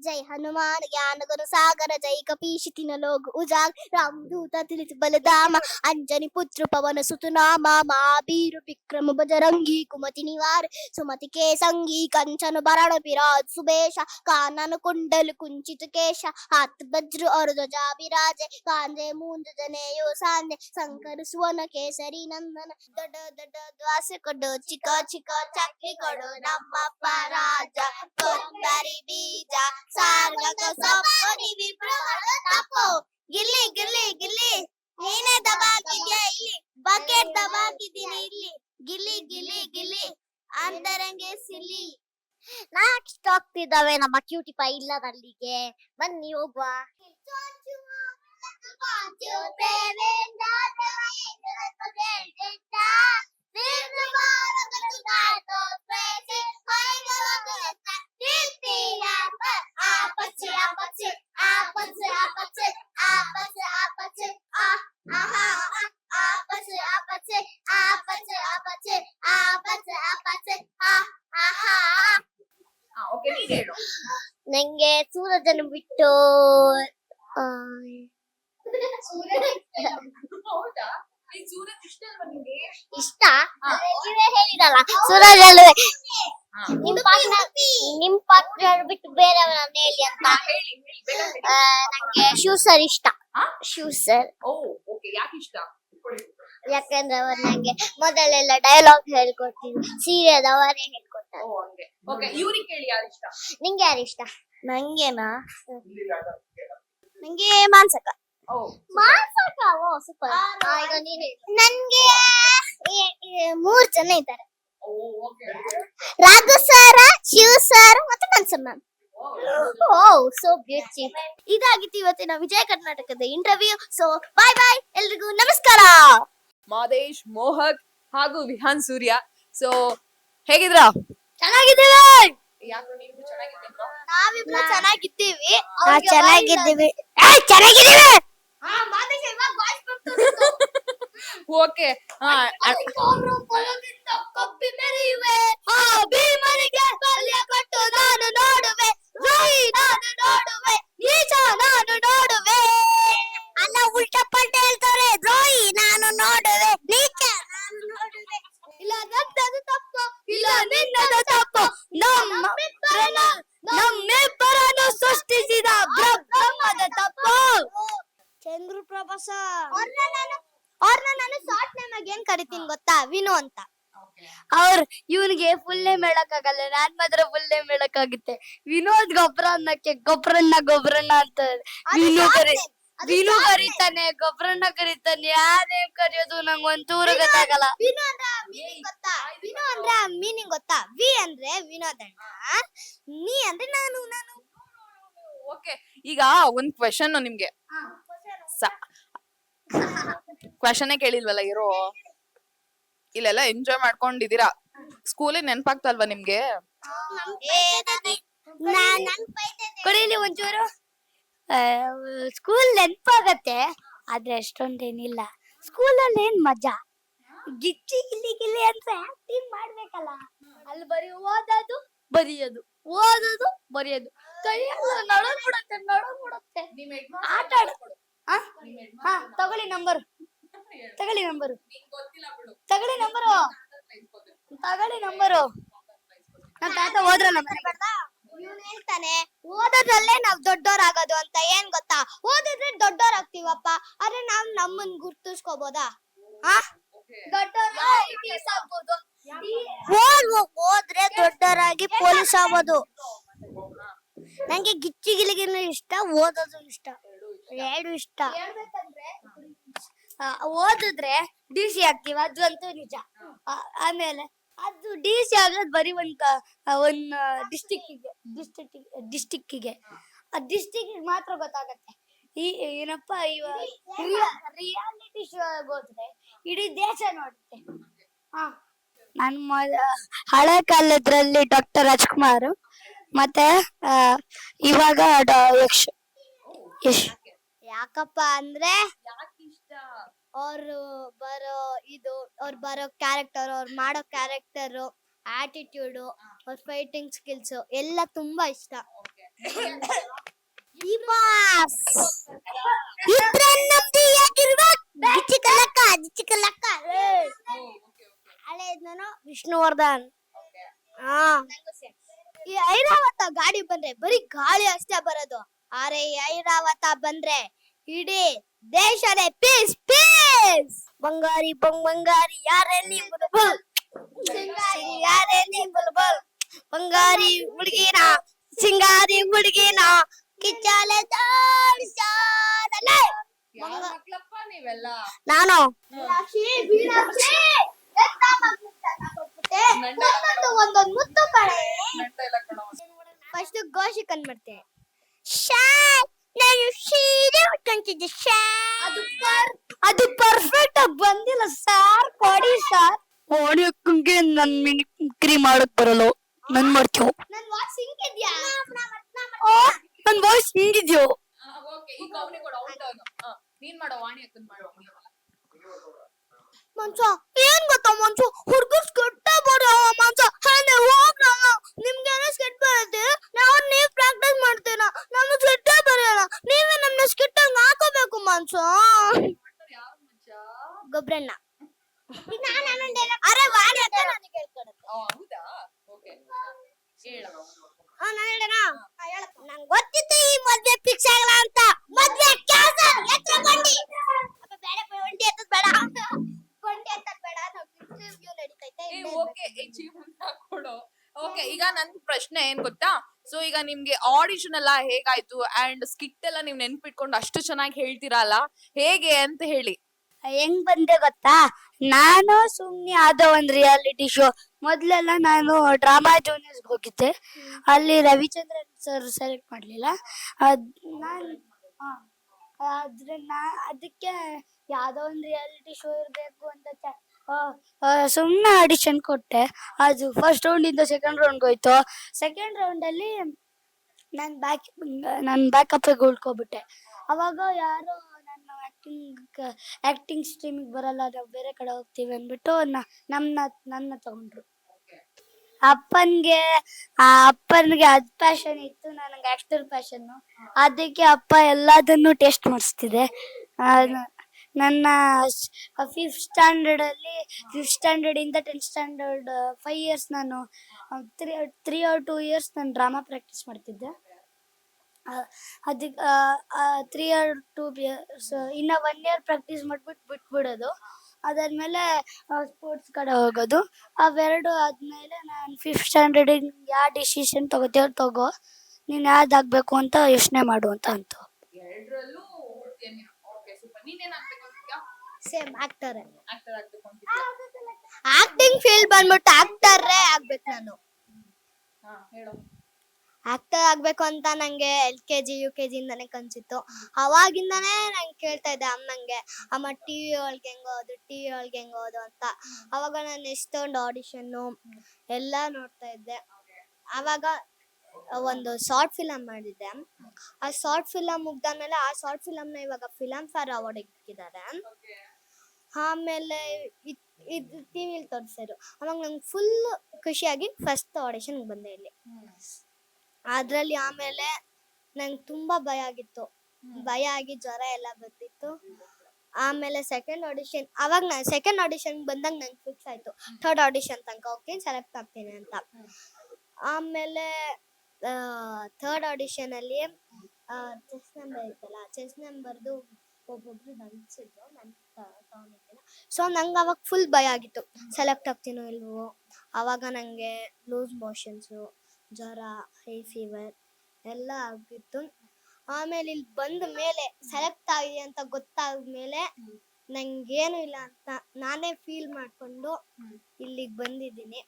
जय हनुमान ज्ञान गुण सागर जय कपीश तीन लोक उजागर रामदूत अतुलित बलधामा अंजनी पुत्र पवन सुत नामा महावीर विक्रम बजरंगी कुमति निवार सुमति के संगी कंचन बरण विराज सुबेश कानन कुंडल कुंचित केश हाथ वज्र और ध्वजा विराजे कांधे मूंज जनेऊ सांजे शंकर सुवन केसरी नंदन दड दड द्वास कड चिक चिक चक्री कड नमप्प राज कोंदरी बीज सार्वक सपनि विप्रहर तपो गिल्ली गिल्ली गिल्ली ನೀನೇ ದಬಾಕಿದ್ಯಾ ಇಲ್ಲಿ ಬಕೆಟ್ ದಬಾಕಿದ್ದೀನಿ ಇಲ್ಲಿ ಗಿಲ್ಲಿ ಗಿಲ್ಲಿ ಗಿಲ್ಲಿ ಅಂತರಂಗೆ ಸಿಲ್ಲಿ ನೆಕ್ಸ್ಟ್ ಆಗ್ತಿದ್ದಾವೆ ನಮ್ಮ ಕ್ಯೂಟಿ ಪೈ ಇಲ್ಲದಲ್ಲಿಗೆ ಬನ್ನಿ ಹೋಗುವ ನಂಗೆ ಸೂರಜನ ಬಿಟ್ಟು ಇಷ್ಟ ನೀವೇ ಹೇಳಿದಲ್ಲ ಸೂರಜ್ ಅಲ್ವೇ ನಿಮ್ ಪಾರ್ಟ್ನರ್ ಬಿಟ್ಟು ಬೇರೆಯವರನ್ನ ಹೇಳಿ ಅಂತ ನಂಗೆ ಶಿವ್ ಸರ್ ಇಷ್ಟ ಶಿವ್ ಸರ್ ಯಾಕಂದ್ರೆ ಅವರು ನಂಗೆ ಮೊದಲೆಲ್ಲ ಡೈಲಾಗ್ ಹೇಳ್ಕೊಡ್ತಿದ್ರು ಸೀರಿಯಲ್ ಅವರೇ ಹೇಳ್ಕೊಡ್ತಾರೆ ನಿಂಗೆ ಯಾರು ಇಷ್ಟ ನಂಗೆನಾ ನಂಗೆ ಮಾನ್ಸಕ ಮಾನ್ಸಕ ಓ ಸೂಪರ್ ಈಗ ನೀನು ನನ್ಗೆ 3 ಜನ ಇದ್ದಾರೆ ರಾಘು ಸರ್ ಶಿವ್ ಸರ್ ಮತ್ತೆ ಮನ್ಸರ್ ಮ್ಯಾಮ್ ಓ ಸೋ ಬ್ಯೂಟಿಫುಲ್ ಇದಾಗಿತ್ತು ಇವತ್ತಿನ ವಿಜಯ ಕರ್ನಾಟಕದ ಇಂಟರ್ವ್ಯೂ ಸೊ ಬಾಯ್ ಬಾಯ್ ಎಲ್ರಿಗೂ ನಮಸ್ಕಾರ ಮಾದೇಶ್ ಮೋಹಕ್ ಹಾಗೂ ವಿಹಾನ್ ಸೂರ್ಯ ಸೊ ಹೇಗಿದ್ರಾ ಚೆನ್ನಾಗಿದ್ದೀವಿ ಯಾರು ನೀವು ಚೆನ್ನಾಗಿದ್ದೀರಾ ನಾವಿಬ್ರು ಚೆನ್ನಾಗಿದ್ದೀವಿ ಚೆನ್ನಾಗಿದ್ದೀವಿ ಚೆನ್ನಾಗಿದ್ದೀವಿ ಓಕೆ ನಾನು ನೋಡುವೆ ನಾನು ನೋಡುವೆ ಅಲ್ಲ ಉಲ್ಟಾ ಪಲ್ಟ ಹೇಳ್ತಾರೆ ದ್ರೋಹಿ ನಾನು ನೋಡುವೆ ನೀಚ ನಾನು ನೋಡುವೆ ಇಲ್ಲ ನನ್ನದು ತಪ್ಪು ಇಲ್ಲ ನಿನ್ನದು ತಪ್ಪು ನಮ್ಮ ವಿನು ಅಂತ. ಅವ್ರು ಇವನಿಗೆ ಫುಲ್ ನೇಮ್ ಹೇಳಕ್ಕಾಗಲ್ಲ, ನಾನ್ ಮಾತ್ರ ಫುಲ್ ನೇಮ್ ಹೇಳಕ್ಕಾಗುತ್ತೆ. ವಿನೋದ್ ಗೊಬ್ರಣ್ಣ ಅಂತ ವಿನು ವಿನು ಕರೀತಾನೆ, ಗೊಬ್ರಣ್ಣ ಕರೀತಾನೆ. ಯಾರೇನ್ ಕರೆಯೋದು ನಂಗೆ ಒಂಚೂರು ಗೊತ್ತಾಗಲ್ಲ. ವಿನು ಅಂದ್ರೆ ಮೀನಿಂಗ್ ಗೊತ್ತಾ? ವಿನು ಅಂದ್ರೆ ಮೀನಿಂಗ್ ಗೊತ್ತಾ? ವಿ ಅಂದ್ರೆ ವಿನೋದಣ್ಣ, ನೀ ಅಂದ್ರೆ ನಾನು. ಓಕೆ, ಈಗ ಒಂದ್ ಕ್ವೆಶನ್ ನಿಮ್ಗೆ. ಕ್ವೆಶನ್ ಕೇಳಿಲ್ವಲ್ಲ ಇರೋ. ಇಲ್ಲೆಲ್ಲ ಎಂಜಾಯ್ ಮಾಡ್ಕೊಂಡಿದೀರಾ. ಸ್ಕೂಲಿಗೆ ನೆನ್ಪಾಗ್ತಲ್ವಾ ನಿಮ್ಗೆ? ಕೊಡಿಲಿ ಒಂಚೂರು. ಸ್ಕೂಲ್ ನೆನ್ಪಾಗತ್ತೆ, ಆದ್ರೆ ಅಷ್ಟೊಂದೇನಿಲ್ಲ. ಸ್ಕೂಲಲ್ಲಿ ಏನ್ ಮಜಾ, ಗಿಚ್ಚಿ ಗಿಲ್ಲಿ ಅಂತ ಆಕ್ಟಿಂಗ್ ಮಾಡ್ಬೇಕಲ್ಲ. ಅಲ್ಲಿ ಬರೀ ಓದೋದು ಬರೆಯೋದು ಕೈಯೆಲ್ಲ ನಡಗ್ಬಿಡತ್ತೆ. ಆಟ ತಗೊಳ್ಳಿ ನಂಬರು, ತಗೊಳ್ಳಿ ನಂಬರು. ನಮ್ ತಾತ ಹೋದ್ರಲ್ಲ ಇವ್ನು ಹೇಳ್ತಾನೆ, ಓದೋದ್ರಲ್ಲೇ ನಾವ್ ದೊಡ್ಡೋರಾಗೋದು ಅಂತ. ಏನ್ ಗೊತ್ತಾ, ಓದಿದ್ರೆ ದೊಡ್ಡೋರಾಗ್ತೀವಪ್ಪ, ಆದ್ರೆ ನಾವ್ ನಮ್ಮನ್ ಗುರ್ತಿಸ್ಕೋಬೋದಾ? ಓದ್ರೆ ದೊಡ್ಡವರಾಗಿ ಪೊಲೀಸ್ ಆಗ್ಬೋದು. ನಂಗೆ ಗಿಚ್ಚಿ ಗಿಲಿಗಿನೂ ಇಷ್ಟ, ಓದೋದು ಇಷ್ಟ, ಎರಡು ಇಷ್ಟ. ಓದಿದ್ರೆ DC ಆಗ್ತೀವಿ, ಅದಂತೂ ನಿಜ. ಆಮೇಲೆ ಅದು DC ಆಗೋದು ಬರೀ ಒಂದ್ ಡಿಸ್ಟಿಕ್ಕಿಗೆ ಆ ಡಿಸ್ಟಿಕ್ ಮಾತ್ರ ಗೊತ್ತಾಗತ್ತೆ. ಏನಪ್ಪಾ ರಿಯಾಲಿಟಿ ಶೋ ಹೋದ್ರೆ ಇಡೀ ದೇಶ ನೋಡುತ್ತೆ. ನನ್ನ ಹಳೆ ಕಾಲದ್ರಲ್ಲಿ ಡಾಕ್ಟರ್ ರಾಜ್ಕುಮಾರ್, ಮತ್ತೆ ಇವಾಗ ಯಶ್. ಯಾಕಪ್ಪ ಅಂದ್ರೆ ಅವ್ರು ಬರೋ ಕ್ಯಾರೆಕ್ಟರ್, ಅವ್ರು ಮಾಡೋ ಕ್ಯಾರೆಕ್ಟರ್, ಆಟಿಟ್ಯೂಡ್, ಅವ್ರ ಫೈಟಿಂಗ್ ಸ್ಕಿಲ್ಸ್ ಎಲ್ಲ ತುಂಬಾ ಇಷ್ಟ. ಹಳೇದ್ನು ವಿಷ್ಣುವರ್ಧನ್. ಈ ಐರಾವತ ಗಾಡಿ ಬಂದ್ರೆ ಬರೀ ಗಾಳಿ ಅಷ್ಟೇ ಬರೋದು, ಆದ್ರೆ ಈ ಐರಾವತ ಬಂದ್ರೆ ಇಡೀ ದೇಶನೇ ಪೀಸ್. ಬಂಗಾರಿ ಬಂಗಾರಿ ಯಾರಲ್ಲಿ ಬುಲ್ಬುಲ್, ಯಾರಲ್ಲಿ ಬುಲ್ಬುಲ್, ಬಂಗಾರಿ ಹುಡುಗಿನ ಸಿಂಗಾರಿ ಹುಡುಗಿನ ಕಿಚ್ಚಾಲೆ ನಾನು ಒಂದೊಂದು ಮುತ್ತು ಕಡೆ. ಫಸ್ಟ್ ಗೋಶಿ ಕಂಡ್ಬಿಡ್ತೆ. ನಾನು ಸೀರೆ ಉಟ್ಕೊಂತಿದ್ದೆ ಅದು ಪರ್ಫೆಕ್ಟ್ ಆಗಿ ಬಂದಿಲ್ಲ ಸಾರ್, ಕೊಡಿ ಸಾರ್. ಓಡಿ ಅಕ್ಕಂಗೆ ನನ್ ಮಿಮಿಕ್ರಿ ಮಾಡಕ್ ಬರಲ್ಲ, ನನ್ ಮಾಡ್ತೀವ. ನನ್ ವಾಯ್ಸ್ ಹಿಂಗಿದ್ಯಾ? ನನ್ ವಾಯ್ಸ್ ಹಿಂಗಿದ್ಯೋ? ಮಂಚ ಏನ್ ಗೊತ್ತಾ ಮಂಚ, ಹುಡುಗರು ಸ್ಕೆಟ್ ಬರೋ ಮಂಚ. ನಿಮ್ಗೆ ಸ್ಕೆಟ್ ಬರುತ್ತೆ, ನೀವ್ ಪ್ರಾಕ್ಟೀಸ್ ಮಾಡ್ತೀರಾ, ನಮ್ಗೆ ಸ್ಕೆಟ್ ಬರೆಯಲ್ಲ. ನೀವೇ ನಮ್ನ ಸ್ಕೆಟ್ ಹಾಕೋಬೇಕು ಮಂಚ. ಗೊಬ್ರಣ್ಣ. ಅರೆ ವಾಣಿ ಅಂತ ನನಗೆ ಹೇಳ್ಕೊಡುತ್ತೆ. ನಂಗೆ ಗೊತ್ತಿತ್ತು ಈ ಮದ್ವೆ ಫಿಕ್ಸ್ ಆಗಲ್ಲ ಅಂತ. ಮದ್ವೆ ಕ್ಯಾನ್ಸಲ್. ಎತ್ರ ಬಂಡಿ ಬೇಡ, ಬಂಡಿ ಎತ್ತದ ಬೇಡ, ಬಂಡಿ ಎತ್ತದ ಬೇಡ. ಇಂಟರ್ವ್ಯೂ ನಡೀತೈತೆ. ಓಕೆ, ಈಗ ನನ್ ಪ್ರಶ್ನೆ ಏನ್ ಗೊತ್ತಾ, ಸೊ ಈಗ ನಿಮ್ಗೆ ಆಡಿಷನ್ ಎಲ್ಲ ಹೇಗಾಯ್ತು ಅಂಡ್ ಸ್ಕಿಟ್ ಎಲ್ಲ ನೀವ್ ನೆನ್ಪಿಟ್ಕೊಂಡು ಅಷ್ಟು ಚೆನ್ನಾಗಿ ಹೇಳ್ತೀರಲ್ಲ, ಹೇಗೆ ಅಂತ ಹೇಳಿ. ಹೆಂಗ್ ಬಂದೆ ಗೊತ್ತಾ, ನಾನು ಸುಮ್ನೆ ಯಾವ್ದೋ ಒಂದ್ ರಿಯಾಲಿಟಿ ಶೋ, ಮೊದ್ಲೆಲ್ಲ ನಾನು ಡ್ರಾಮಾ ಜೂನಿಯರ್ಸ್ ಹೋಗಿದ್ದೆ. ಅಲ್ಲಿ ರವಿಚಂದ್ರನ್ ಸರ್ ಸೆಲೆಕ್ಟ್ ಮಾಡ್ಲಿಲ್ಲ. ಅದಕ್ಕೆ ಯಾವ್ದೋ ಒಂದ್ ರಿಯಾಲಿಟಿ ಶೋ ಇರ್ಬೇಕು ಅಂತ ಸುಮ್ನೆ ಆಡಿಷನ್ ಕೊಟ್ಟೆ. ಅದು ಫಸ್ಟ್ ರೌಂಡ್ ಇಂದ ಸೆಕೆಂಡ್ ರೌಂಡ್ ಹೋಯ್ತು. ಸೆಕೆಂಡ್ ರೌಂಡ್ ಅಲ್ಲಿ ನನ್ ಬ್ಯಾಕಪ್ ಉಳ್ಕೊಬಿಟ್ಟೆ. ಅವಾಗ ಯಾರೋ ಆಕ್ಟಿಂಗ್ ಸ್ಟ್ರೀಮಿಗೆ ಬರಲ್ಲ, ನಾವು ಬೇರೆ ಕಡೆ ಹೋಗ್ತೀವಿ ಅಂದ್ಬಿಟ್ಟು ನನ್ನ ತಗೊಂಡ್ರು. ಅಪ್ಪನ್ಗೆ ಅದ್ ಪ್ಯಾಷನ್ ಇತ್ತು, ನನಗೆ ಆಕ್ಟರ್ ಪ್ಯಾಷನ್. ಅದಕ್ಕೆ ಅಪ್ಪ ಎಲ್ಲದನ್ನು ಟೆಸ್ಟ್ ಮಾಡಿಸ್ತಿದೆ. ನನ್ನ 5th ಸ್ಟ್ಯಾಂಡರ್ಡ್ ಇಂದ 10th ಸ್ಟ್ಯಾಂಡರ್ಡ್ 5 years ನಾನು 3 or 2 years ನಾನು ಡ್ರಾಮಾ ಪ್ರಾಕ್ಟೀಸ್ ಮಾಡ್ತಿದ್ದೆ. ಅದಕ್ಕೆ 3 or 2 years ಇನ್ನ 1 year ಪ್ರಾಕ್ಟೀಸ್ ಮಾಡ್ಬಿಟ್ಟು ಬಿಟ್ಬಿಡೋದು. ಅದಾದ್ಮೇಲೆ ಸ್ಪೋರ್ಟ್ಸ್ ಕಡೆ ಹೋಗೋದು. ಅವೆರಡು ಆದ್ಮೇಲೆ ನಾನು 5th ಸ್ಟ್ಯಾಂಡರ್ಡ್ ಯಾವ ಡಿಸಿಷನ್ ತಗೋತೀಯೋ ತಗೋ, ನೀನು ಯಾವ್ದಾಗಬೇಕು ಅಂತ ಯೋಚನೆ ಮಾಡು ಅಂತ. ಎರಡರಲ್ಲೂ ಹೋಗ್ತೀಯ ನೀನು. Okay super. ನೀನೇನ್ ಆಗ್ಬೇಕು ಅಂತಿದ್ಯಾ? Same actor. ಆಕ್ಟರ್ ಆಗ್ಬೇಕು ಅಂತಿದ್ಯಾ? ಆಕ್ಟಿಂಗ್ ಫೀಲ್ಡ್ ಬಂದ್ಬಿಟ್ಟು ಆಕ್ಟರೇ ಆಗ್ಬೇಕು ನಾನು. ಹಾ ಹೇಳು. ಆಕ್ಟರ್ ಆಗ್ಬೇಕು ಅಂತ ನಂಗೆ LKG UKG ಇಂದಾನೆ ಕನ್ಸಿತ್ತು. ಅವಾಗಿಂದಾನೇ ನಂಗೆ ಕೇಳ್ತಾ ಇದ್ದೆ ಅಮ್ಮಂಗೆ, ಅಮ್ಮ TV ಒಳಗೆ ಹೆಂಗೋದು ಅಂತ. ಅವಾಗ ನಾನು ಎಷ್ಟೊಂದು ಆಡಿಷನ್ನು ಎಲ್ಲ ನೋಡ್ತಾ ಇದ್ದೆ. ಅವಾಗ ಒಂದು ಶಾರ್ಟ್ ಫಿಲಮ್ ಮಾಡಿದ್ದೆ. ಆ ಶಾರ್ಟ್ ಫಿಲಮ್ ಮುಗ್ದಾದ್ಮೇಲೆ ಆ ಶಾರ್ಟ್ ಫಿಲಮ್ನ ಇವಾಗ ಫಿಲಮ್ ಫೇರ್ ಅವಾರ್ಡ್ ಇಕ್ಕಿದ್ದಾರೆ. ಆಮೇಲೆ ಇದು ಟಿವಿಲಿ ತೋರಿಸಿದ್ರು. ಅವಾಗ ನಂಗೆ ಫುಲ್ ಖುಷಿಯಾಗಿ ಫಸ್ಟ್ ಆಡಿಷನ್ಗೆ ಬಂದೆ ಇಲ್ಲಿ. ಅದ್ರಲ್ಲಿ ಆಮೇಲೆ ನಂಗೆ ತುಂಬಾ ಭಯ ಆಗಿತ್ತು. ಭಯ ಆಗಿ ಜ್ವರ ಎಲ್ಲ ಬಂದಿತ್ತು. ಆಮೇಲೆ ಸೆಕೆಂಡ್ ಆಡಿಷನ್ ಬಂದಾಗ ನಂಗೆ ಫಿಕ್ಸ್ ಆಯ್ತು, ಥರ್ಡ್ ಆಡಿಷನ್ ತನಕ ಹೋಗ್ತೀನಿ, ಸೆಲೆಕ್ಟ್ ಆಗ್ತೀನಿ ಅಂತ. ಆಮೇಲೆ ಥರ್ಡ್ ಆಡಿಷನ್ ಅಲ್ಲಿ ಚೆಸ್ ನಂಬರ್ ಇತ್ತಲ್ಲ, ಚೆಸ್ ನಂಬರ್ದು ಒಬ್ಬೊಬ್ರು ದಂಚಿದ್ರು, ನಾನು ತಗೊಂಡಿದ್ದಿಲ್ಲ. ಸೊ ನಂಗೆ ಅವಾಗ ಫುಲ್ ಭಯ ಆಗಿತ್ತು, ಸೆಲೆಕ್ಟ್ ಆಗ್ತೀನೋ ಇಲ್ವೋ. ಅವಾಗ ನಂಗೆ ಲೂಸ್ ಮೋಷನ್ಸು, ಜ್ವರ, ಹೈ ಫೀವರ್ ಎಲ್ಲ ಆಗಿತ್ತು. ಆಮೇಲೆ ಇಲ್ಲಿ ಬಂದ ಮೇಲೆ ಸೆಲೆಕ್ಟ್ ಆಗಿದೆ ಅಂತ ಗೊತ್ತಾದ್ಮೇಲೆ ನಂಗೇನು ಇಲ್ಲ ಅಂತ ನಾನೇ ಫೀಲ್ ಮಾಡ್ಕೊಂಡು ಇಲ್ಲಿಗೆ ಬಂದಿದ್ದೀನಿ.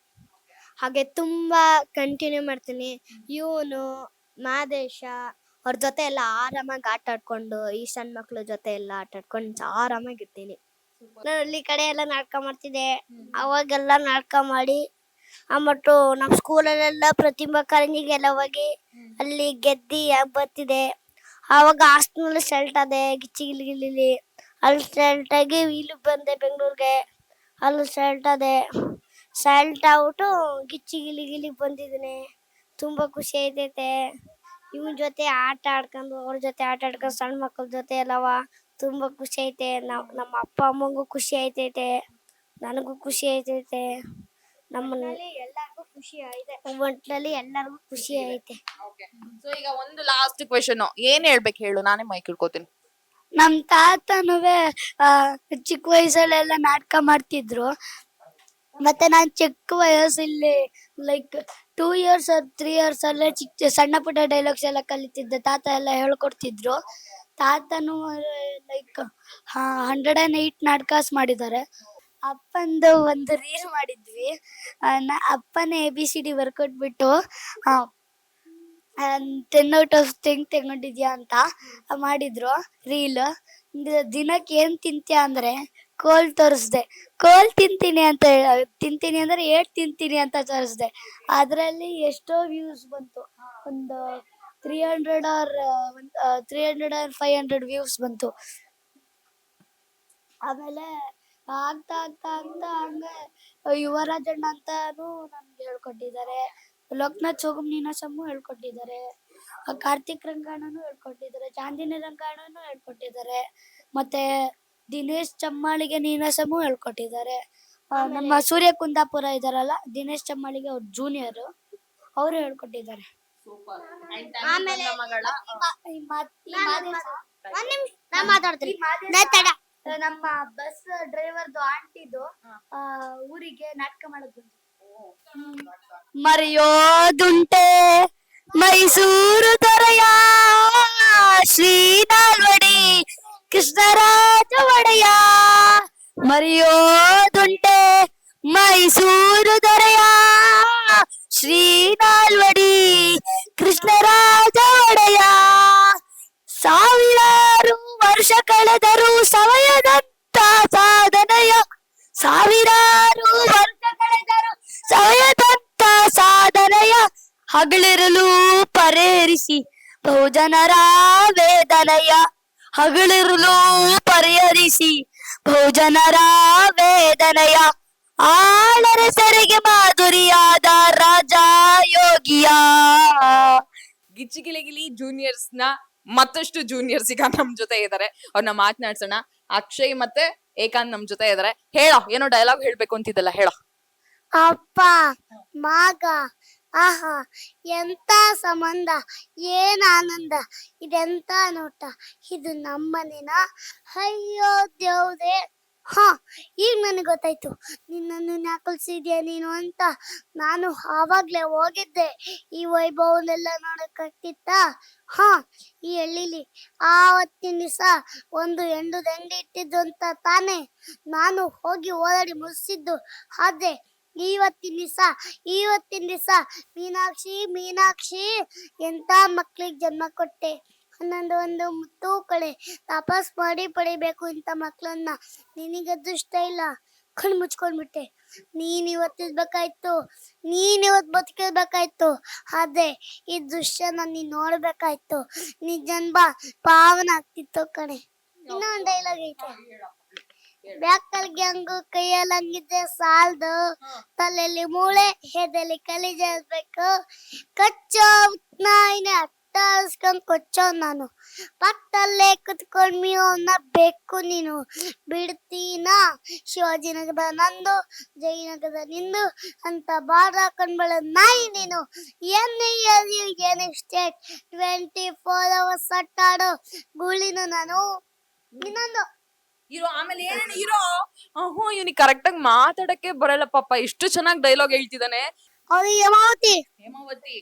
ಹಾಗೆ ತುಂಬಾ ಕಂಟಿನ್ಯೂ ಮಾಡ್ತೀನಿ. ಇವನು ಮಾದೇಶ ಅವ್ರ ಜೊತೆ ಎಲ್ಲ ಆರಾಮಾಗಿ ಆಟ ಆಡ್ಕೊಂಡು, ಈ ಸಣ್ಣ ಮಕ್ಳ ಜೊತೆ ಎಲ್ಲ ಆಟ ಆಡ್ಕೊಂಡು ಆರಾಮಾಗಿರ್ತೀನಿ. ನಾನು ಹಳ್ಳಿ ಕಡೆ ಎಲ್ಲ ನಾಟಕ ಮಾಡ್ತಿದ್ದೆ. ಅವಾಗೆಲ್ಲ ನಾಟಕ ಮಾಡಿ ಆಮಟ್ಟು ನಮ್ಮ ಸ್ಕೂಲಲ್ಲೆಲ್ಲ ಪ್ರತಿಭಾ ಕಾರಂಜಿಗೆಲ್ಲ ಹೋಗಿ ಅಲ್ಲಿ ಗೆದ್ದಿ ಬರ್ತಿದೆ. ಆವಾಗ ಹಾಸ್ಟೆಲ್ ಸೆಲೆಕ್ಟ್ ಆದೆ ಗಿಚ್ಚಿಗಿಲಿಗಿಲಿ. ಅಲ್ಲಿ ಸೆಲೆಕ್ಟ್ ಆಗಿ ಇಲ್ಲಿ ಬಂದೆ ಬೆಂಗಳೂರಿಗೆ. ಅಲ್ಲಿ ಸೆಲೆಕ್ಟ್ ಆದೆ. ಸೆಲೆಕ್ಟ್ ಆಗ್ಬಿಟ್ಟು ಗಿಚ್ಚಿಗಿಲಿಗಿಲಿ ಬಂದಿದ್ದೀನಿ. ತುಂಬಾ ಖುಷಿ ಐತೈತೆ. ಇವನ್ ಜೊತೆ ಆಟ ಆಡ್ಕೊಂಡು, ಅವ್ರ ಜೊತೆ ಆಟ ಆಡ್ಕೊಂಡು, ಸಣ್ಣ ಮಕ್ಕಳ ಜೊತೆ ಎಲ್ಲವ ತುಂಬಾ ಖುಷಿ ಐತೆ. ನಮ್ಮ ಅಪ್ಪ ಅಮ್ಮಂಗೂ ಖುಷಿ ಐತೈತೆ, ನನಗೂ ಖುಷಿ ಐತೈತೆ. ನಮ್ಮಲ್ಲಿ ಎಲ್ಲರಿಗೂ ಖುಷಿ ಐತೆ. ಒಟ್ನಲ್ಲಿ ಎಲ್ಲರಿಗೂ ಖುಷಿ ಐತೆ. ಸೊ ಈಗ ಒಂದು ಲಾಸ್ಟ್ ಕ್ವೆಶ್ಚನ್, ಏನ್ ಹೇಳ್ಬೇಕು ಹೇಳು, ನಾನೇ ಮೈಕ್ ಹಿಡ್ಕೋತೀನಿ. ನಮ್ ತಾತನುವೆ ಚಿಕ್ಕ ವಯಸ್ಸಲ್ಲೆಲ್ಲ ನಾಟಕ ಮಾಡ್ತಿದ್ರು. ಮತ್ತೆ ನಾನ್ ಚಿಕ್ಕ ವಯಸ್ಸಲ್ಲಿ ಲೈಕ್ 2 years or 3 years ಅಲ್ಲೇ ಸಣ್ಣ ಪುಟ್ಟ ಡೈಲಾಗ್ಸ್ ಎಲ್ಲ ಕಲಿತಿದ್ದೆ. ತಾತ ಎಲ್ಲ ಹೇಳ್ಕೊಡ್ತಿದ್ರು. ತಾತನು ಲೈಕ್ 108 ನಾಟಕಾಸ್ ಮಾಡಿದ್ದಾರೆ. ಅಪ್ಪಂದು ಒಂದು ರೀಲ್ ಮಾಡಿದ್ವಿ. ಅಪ್ಪನೇ ABCD ಬರ್ಕೊಟ್ಬಿಟ್ಟು 10 out of 10 ತಗೊಂಡಿದ್ಯಾ ಅಂತ ಮಾಡಿದ್ರು ರೀಲ್. ದಿನಕ್ಕೆ ಏನ್ ತಿಂತ್ಯಾ ಅಂದ್ರೆ ಕೋಲ್ ತೋರಿಸ್ದೆ. ಕೋಲ್ ತಿಂತೀನಿ ಅಂತ ತಿಂತೀನಿ ಅಂದ್ರೆ 8 ತಿಂತೀನಿ ಅಂತ ತೋರಿಸ್ದೆ. ಅದ್ರಲ್ಲಿ ಎಷ್ಟೋ ವ್ಯೂಸ್ ಬಂತು. ಒಂದು 300 or 500 ವ್ಯೂಸ್ ಬಂತು. ಆಮೇಲೆ ಆಗ್ತಾ ಹಂಗೆ ಯುವರಾಜಣ್ಣ ಅಂತಾನು ನಮ್ಗೆ ಹೇಳ್ಕೊಟ್ಟಿದ್ದಾರೆ. ಲೋಕನಾಥ್ ಸೋಗಮ್ ನೀನಾಸಮ್ಮು ಹೇಳ್ಕೊಟ್ಟಿದ್ದಾರೆ. ಕಾರ್ತಿಕ್ ರಂಗಾಣನು ಹೇಳ್ಕೊಟ್ಟಿದ್ದಾರೆ. ಚಾಂದಿನಿ ರಂಗಾಣನು ಹೇಳ್ಕೊಟ್ಟಿದ್ದಾರೆ. ಮತ್ತೆ ದಿನೇಶ್ ಚಮ್ಮಾಳಿಗೆ ನೀನಾಸಮ್ಮು ಹೇಳ್ಕೊಟ್ಟಿದ್ದಾರೆ. ನಮ್ಮ ಸೂರ್ಯ ಕುಂದಾಪುರ ಇದಾರಲ್ಲ, ದಿನೇಶ್ ಚಮ್ಮಾಳಿಗೆ ಅವ್ರ ಜೂನಿಯರ್, ಅವರು ಹೇಳ್ಕೊಟ್ಟಿದ್ದಾರೆ. ಆಮೇಲೆ ನಮ್ಮ ಬಸ್ ಡ್ರೈವರ್ದು ಆಂಟಿದು ಊರಿಗೆ ನಾಟಕ ಮಾಡಕ್ ಬಂತು. ಮರೆಯೋದುಂಟೆ ಮೈಸೂರು ದೊರೆಯ ಶ್ರೀನಾಲ್ವಡಿ ಕೃಷ್ಣರಾಜ ಒಡೆಯ. ಮರೆಯೋದುಂಟೆ ಮೈಸೂರು ದೊರೆಯ ಶ್ರೀನಾಲ್ವಡಿ ಕೃಷ್ಣರಾಜ ಒಡೆಯ. ಸಾವಿರಾರು ವರ್ಷ ಕಳೆದರೂ ಸವಯದಂತ ಸಾಧನೆಯ, ಸಾವಿರಾರು ವರ್ಷ ಕಳೆದರೂ ಸವಯದಂತ ಸಾಧನೆಯ, ಹಗಲಿರಲು ಪರಿಹರಿಸಿ ಬಹುಜನರ ವೇದನೆಯ, ಹಗಲಿರಲು ಪರಿಹರಿಸಿ ಬಹುಜನರ ವೇದನೆಯ, ಆಳರಸರಿಗೆ ಮಾಧುರಿಯಾದ ರಾಜ ಯೋಗಿಯ. ಗಿಚ್ಚಿಗಿಲಿಗಿಲಿ ಜೂನಿಯರ್ಸ್ ನ ಮತ್ತಷ್ಟು ಜೂನಿಯರ್ಸ್ ಈಗ ನಮ್ ಜೊತೆ ಇದಾರೆ. ಅವ್ರನ್ನ ಮಾತನಾಡ್ಸೋಣ. ಅಕ್ಷಯ್ ಮತ್ತೆ ಏಕಾಂತ್ ನಮ್ ಜೊತೆ ಇದಾರೆ. ಹೇಳೋ, ಏನೋ ಡೈಲಾಗ್ ಹೇಳ್ಬೇಕು ಅಂತಿದ್ದಲ್ಲ, ಹೇಳೋ. ಅಪ್ಪ ಮಗ ಆಹಾ ಎಂತ ಸಂಬಂಧ, ಏನ್ ಆನಂದ, ಇದೆಂತ ನೋಟ, ಇದು ನಮ್ಮನೆನ, ಅಯ್ಯೋ ದೇವ್ರೆ ಹಾ, ಈಗ ನನಗೆ ಗೊತ್ತಾಯ್ತು ನಿನ್ನನ್ನು ನ್ಯಾಕಲ್ಸಿದ್ಯಾ ನೀನು ಅಂತ. ನಾನು ಆವಾಗ್ಲೇ ಹೋಗಿದ್ದೆ, ಈ ವೈಭವನೆಲ್ಲ ನೋಡಕ್ಕಾಗ್ತಿತ್ತಾ? ಹಾ, ಈ ಹಳ್ಳಿಲಿ ಆವತ್ತಿನ ದಿವಸ ಒಂದು ಹೆಂಡು ದಂಡಿ ಇಟ್ಟಿದ್ದು ಅಂತ ತಾನೇ ನಾನು ಹೋಗಿ ಓದಾಡಿ ಮುಗಿಸಿದ್ದು. ಆದ್ರೆ ಇವತ್ತಿನ ದಿವಸ ಮೀನಾಕ್ಷಿ ಮೀನಾಕ್ಷಿ ಎಂತ ಮಕ್ಳಿಗೆ ಜನ್ಮ ಕೊಟ್ಟೆ. ಒಂದು ಮುತ್ತು ಕಡೆ ತಪಸ್ ಮಾಡಿ ಪಡಿಬೇಕು ಇಂಥ ಮಕ್ಳನ್ನ. ನಿನಗೆ ಅದೃಷ್ಟ ಇಲ್ಲ, ಕಣ್ ಮುಚ್ಕೊಂಡ್ಬಿಟ್ಟೆ. ನೀನ್ ಇವತ್ತು ಬದುಕಿರ್ಬೇಕಾಯ್ತು. ಆದ್ರೆ ಈ ದೃಶ್ಯನ ನೀನ್ ನೋಡ್ಬೇಕಾಯ್ತು. ನಿನ್ ಜನ್ಮ ಪಾವನ ಆಗ್ತಿತ್ತು ಕಣೆ. ಇನ್ನೊಂದ್ ಡೈಲಾಗ್ ಐತೆ, ಬ್ಯಾಕಲ್ಗೆ ಹಂಗು ಕೈಯಲ್ಲಿ ಹಂಗಿದ್ರೆ ಸಾಲ್ದು, ತಲೆಯಲ್ಲಿ ಮೂಳೆ ಎದೆಲಿ ಕಲಿಜಬೇಕು. ಕಚ್ಚೋ ನಾಯಿನ ಅಟ್ಟಾಸ್ಕೊಂಡ್ ಕೊಚ್ಚೋ ನಾನು, ಪಕ್ಕದಲ್ಲೇ ಕುತ್ಕೊಂಡ್ ಮೀವನ್ನ ಬೇಕು ನೀನು. ಬಿಡ್ತೀನ ಶಿವಾಜಿನಗರ ನಂದು, ಜಯನಗರ ನಿಂದು ಅಂತ ಬಾರ್ ಹಾಕೊಂಡ್ ಬೆಳ ನಾಯಿ ನೀನು. ಏನೇ ಸ್ಟೇಟ್ 24 hours ಅಟ್ಟಾಡೋ ಗೂಳಿನು ನಾನು. ಇನ್ನೊಂದು ಹೀರೋ ಆಮೇಲೆ ಏನೇನು ಹೀರೋ ಇವ್ನಿಗೆ ಕರೆಕ್ಟ್ ಆಗಿ ಮಾತಾಡಕ್ಕೆ ಬರಲ್ಲ ಪಾಪ, ಎಷ್ಟು ಚೆನ್ನಾಗಿ ಡೈಲಾಗ್ ಹೇಳ್ತಿದ್ದಾನೆ. ಅದು ಹೇಮಾವತಿ ಹೇಮಾವತಿ.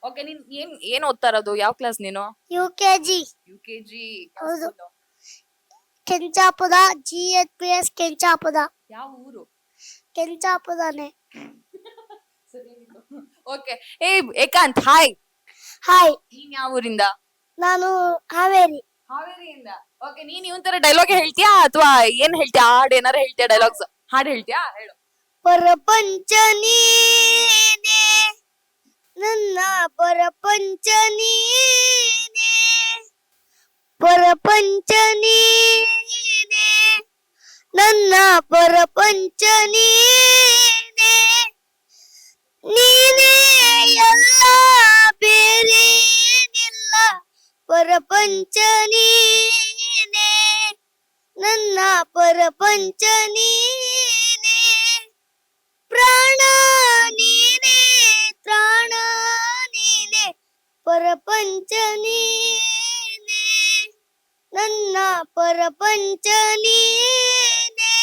ಓಕೆ, ನೀನ್ ಏನ್ ಓದ್ತಾ ಇರೋದು? ಯಾವ ಕ್ಲಾಸ್ ನೀನು? UKG. UKG. ಹೌದು. ಕೆಂಚಾಪುರ GHPS ಕೆಂಚಾಪುರ. ಯಾವ ಊರು? ಕೆಂಚಾಪುರನೇ. ಓಕೆ. ಏಕಾಂತ್, ಹಾಯ್. ಹಾಯ್, ನೀನ್ ಯಾವ ಊರಿಂದ? ನಾನು ಹಾವೇರಿ. ಹಾವೇರಿಯಿಂದ. ಓಕೆ, ನೀನ್ ಇವನ್ ತರ ಡೈಲಾಗ್ ಹೇಳ್ತೀಯಾ ಅಥವಾ ಏನ್ ಹೇಳ್ತೀಯಾ? ಹಾಡ್ ಏನಾರ ಹೇಳ್ತೀಯಾ? ಡೈಲಾಗ್ಸ್ ಹಾಡ್ ಹೇಳ್ತೀಯಾ? ಹೇಳು. ಪ್ರಪಂಚ ನೀನೇ, ನನ್ನ ಪ್ರಪಂಚ ನೀನೇ, ಪ್ರಪಂಚ ನೀನೇ, ನನ್ನ ಪ್ರಪಂಚ ನೀನೇ, ನೀನೇ ಎಲ್ಲ ಬೇರೇನಿಲ್ಲ, ಪ್ರಪಂಚ ನೀನೇ, ನನ್ನ ಪ್ರಪಂಚ ನೀನೇ, ಪ್ರಾಣ ನೀನೇ, ಪ್ರಾಣ ನೀನೇ, ಪ್ರಪಂಚ ನೀನೇ, ನನ್ನ ಪ್ರಪಂಚ ನೀನೇ,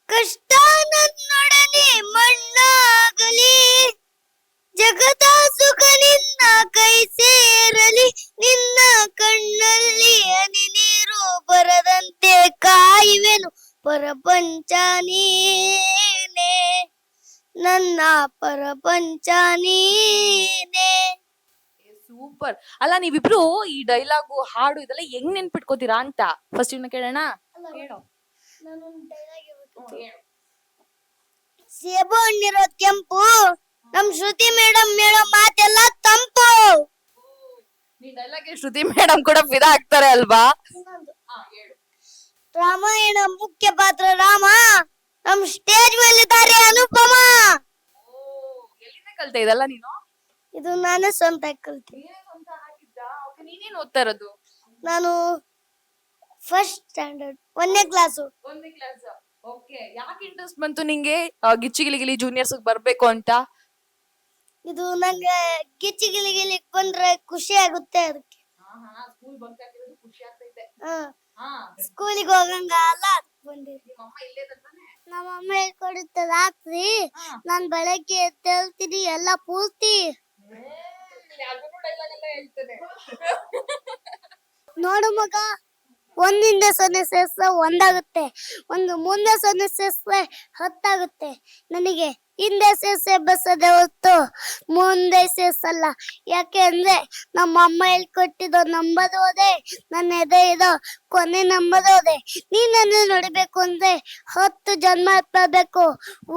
ಕಷ್ಟ ನನ್ನೊಡನೆ ಮಣ್ಣಾಗಲಿ, ಜಗದ ಸುಖ ನಿನ್ನ ಕೈ ಸೇರಲಿ, ನಿನ್ನ ಕಣ್ಣಲ್ಲಿ ಹನಿ ನೀರು ಬರದಂತೆ ಕಾಯುವೆನು, ಪ್ರಪಂಚ ನೀನೇ, ನನ್ನ ಪ್ರಪಂಚ ನೀನೇ. ಸೂಪರ್. ಅಲ್ಲ, ನೀವಿಬ್ರು ಈ ಡೈಲಾಗು ಹಾಡು ಇದೆಲ್ಲ ಹೆಂಗ್ ನೆನ್ಪಿಟ್ಕೋತೀರಾ ಅಂತ ಫಸ್ಟ್ ಇವ್ನ ಕೇಳೋಣ. ಹೇಳು. ಸೇಬು ಹಣ್ಣಿರೋದ್ ಕೆಂಪು, ನಮ್ ಶ್ರುತಿ ಮೇಡಮ್ ಹೇಳೋ ಮಾತೆಲ್ಲ ತಂಪು. ಈ ಡೈಲಾಗ್ ಶ್ರುತಿ ಮೇಡಮ್ ಕೂಡ ಫಿದಾ ಆಗ್ತಾರೆ ಅಲ್ವಾ? ರಾಮಾಯಣ ಮುಖ್ಯ ಪಾತ್ರ ರಾಮ, ನಮ್ ಸ್ಟೇಜ್ ಮೇಲಿದ್ದಾರೆ ಅನುಪಮ. ಎಲ್ಲಿಂದ ಕಲ್ತೆ ಇದೆಲ್ಲ ನೀನು? ಇದು ನಾನೇ ಸ್ವಂತ ಕಲ್ತೀನಿ. ನೀನೇನ್ ಓದ್ತಾ ಇರೋದು? ನಾನು ಫಸ್ಟ್ ಸ್ಟ್ಯಾಂಡರ್ಡ್, 1ನೇ ಕ್ಲಾಸು. 1ನೇ ಕ್ಲಾಸ್. ಓಕೆ, ಯಾಕೆ ಇಂಟ್ರೆಸ್ಟ್ ಬಂತು ನಿಂಗೆ ಗಿಚ್ಚಿಗಿಲಿಗಿಲಿ ಜೂನಿಯರ್ಸ್ ಬರ್ಬೇಕು ಅಂತ? ಇದು ನಂಗೆ ಗಿಚ್ಚಿಗಿಲಿಗಿಲಿ ಬಂದ್ರೆ ಖುಷಿ ಆಗುತ್ತೆ, ಅದಕ್ಕೆ. ಸ್ಕೂಲ್ ಬಂಕ್ ಹಾಕಿರೋದು ಖುಷಿ ಆಗ್ತೈತೆ. ಸ್ಕೂಲಿಗೆ ಹೋಗಂಗಲ್ಲ ಅದಕ್ಕೆ ಬಂದಿರಿ. ನಮ್ಮ ಅಮ್ಮ ಹೇಳ್ಕೊಡುತ್ತೆ ರಾತ್ರಿ, ನಾನ್ ಬೆಳಗ್ಗೆ ಎದ್ದೇಳ್ತೀನಿ ಎಲ್ಲ ಪೂರ್ತಿ. ನೋಡು ಮಗ, ಒಂದಿಂದ 0 ಸೇರ್ಸ್ರೆ 1 ಆಗುತ್ತೆ, ಒಂದು ಮುಂದೆ 0 ಸೇರ್ಸ್ರೆ 10 ಆಗುತ್ತೆ. ನನಗೆ ಹಿಂದೆ ಸೇರ್ಸೆ ಬಸದೆ ಹೊತ್ತು ಮುಂದೆ ಸೇರ್ಸಲ್ಲ. ಯಾಕೆ ಅಂದ್ರೆ ನಮ್ಮ ಅಮ್ಮ ಹೇಳ್ಕೊಟ್ಟಿದ್ದು ನಂಬದು ಹೋದೆ, ನನ್ನ ಎದೆ ಇರೋ ಕೊನೆ ನಂಬದು ಹೋದೆ. ನೀನನ್ನು ನೋಡಬೇಕು ಅಂದ್ರೆ 10 ಜನ್ಮ ಎತ್ತಬೇಕು,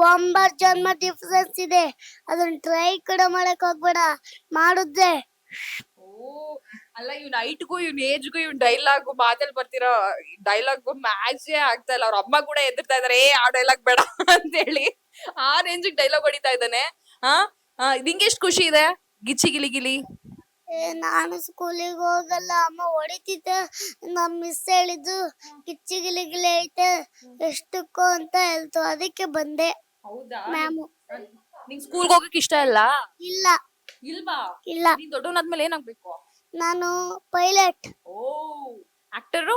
9 ಜನ್ಮ ಡಿಫ್ರೆನ್ಸ್ ಇದೆ. ಅದನ್ನ ಟ್ರೈ ಕೂಡ ಮಾಡಕ್ ಹೋಗ್ಬೇಡ, ಮಾಡಿದ್ರೆ. ಅಲ್ಲ, ಇವ್ನ ಹೈಟ್ಗೂ ಇವ್ನ ಏಜ್ಗೂ ಇವ್ನ ಡೈಲಾಗ್ ಮಾತಲ್ಲಿ ಬರ್ತಿರೋ ಡೈಲಾಗ್ ಮ್ಯಾಚೇ ಆಗ್ತಾ ಇಲ್ಲ. ಅವ್ರ ಅಮ್ಮ ಕೂಡ ಎದುರ್ತಾ ಇದಾರೆ, ಆ ಡೈಲಾಗ್ ಬೇಡ ಅಂತ ಹೇಳಿ. ಆ ರೇಂಜಿಗೆ ಡೈಲಾಗ್ ಹೊಡಿತಾ ಇದ್ದಾನೆ. ನಿಂಗೆ ಎಷ್ಟು ಖುಷಿ ಇದೆ ಗಿಚ್ಚಿ ಗಿಲಿ ಗಿಲಿ? ನಾನು ಸ್ಕೂಲಿಗೆ ಹೋಗಲ್ಲ, ಅಮ್ಮ ಹೊಡಿತಿದ್ದೆ. ನಮ್ ಮಿಸ್ ಹೇಳಿದ್ದು ಗಿಚ್ಚಿಗಿಲಿಗಿಲಿ ಐತೆ ಎಷ್ಟಕ್ಕೋ ಅಂತ ಹೇಳ್ತು, ಅದಕ್ಕೆ ಬಂದೆ. ಹೌದಾ? ಮ್ಯಾಮು. ನಿಂಗ್ ಸ್ಕೂಲ್ಗೆ ಹೋಗಕ್ ಇಷ್ಟ ಇಲ್ಲ? ಇಲ್ಲ. ಇಲ್ವಾ? ಇಲ್ಲ. ನೀನ್ ದೊಡ್ಡವನಾದ್ಮೇಲೆ ಏನಾಗ್ಬೇಕು? ನಾನು ಪೈಲಟ್. ಓ, ಆಕ್ಟರು?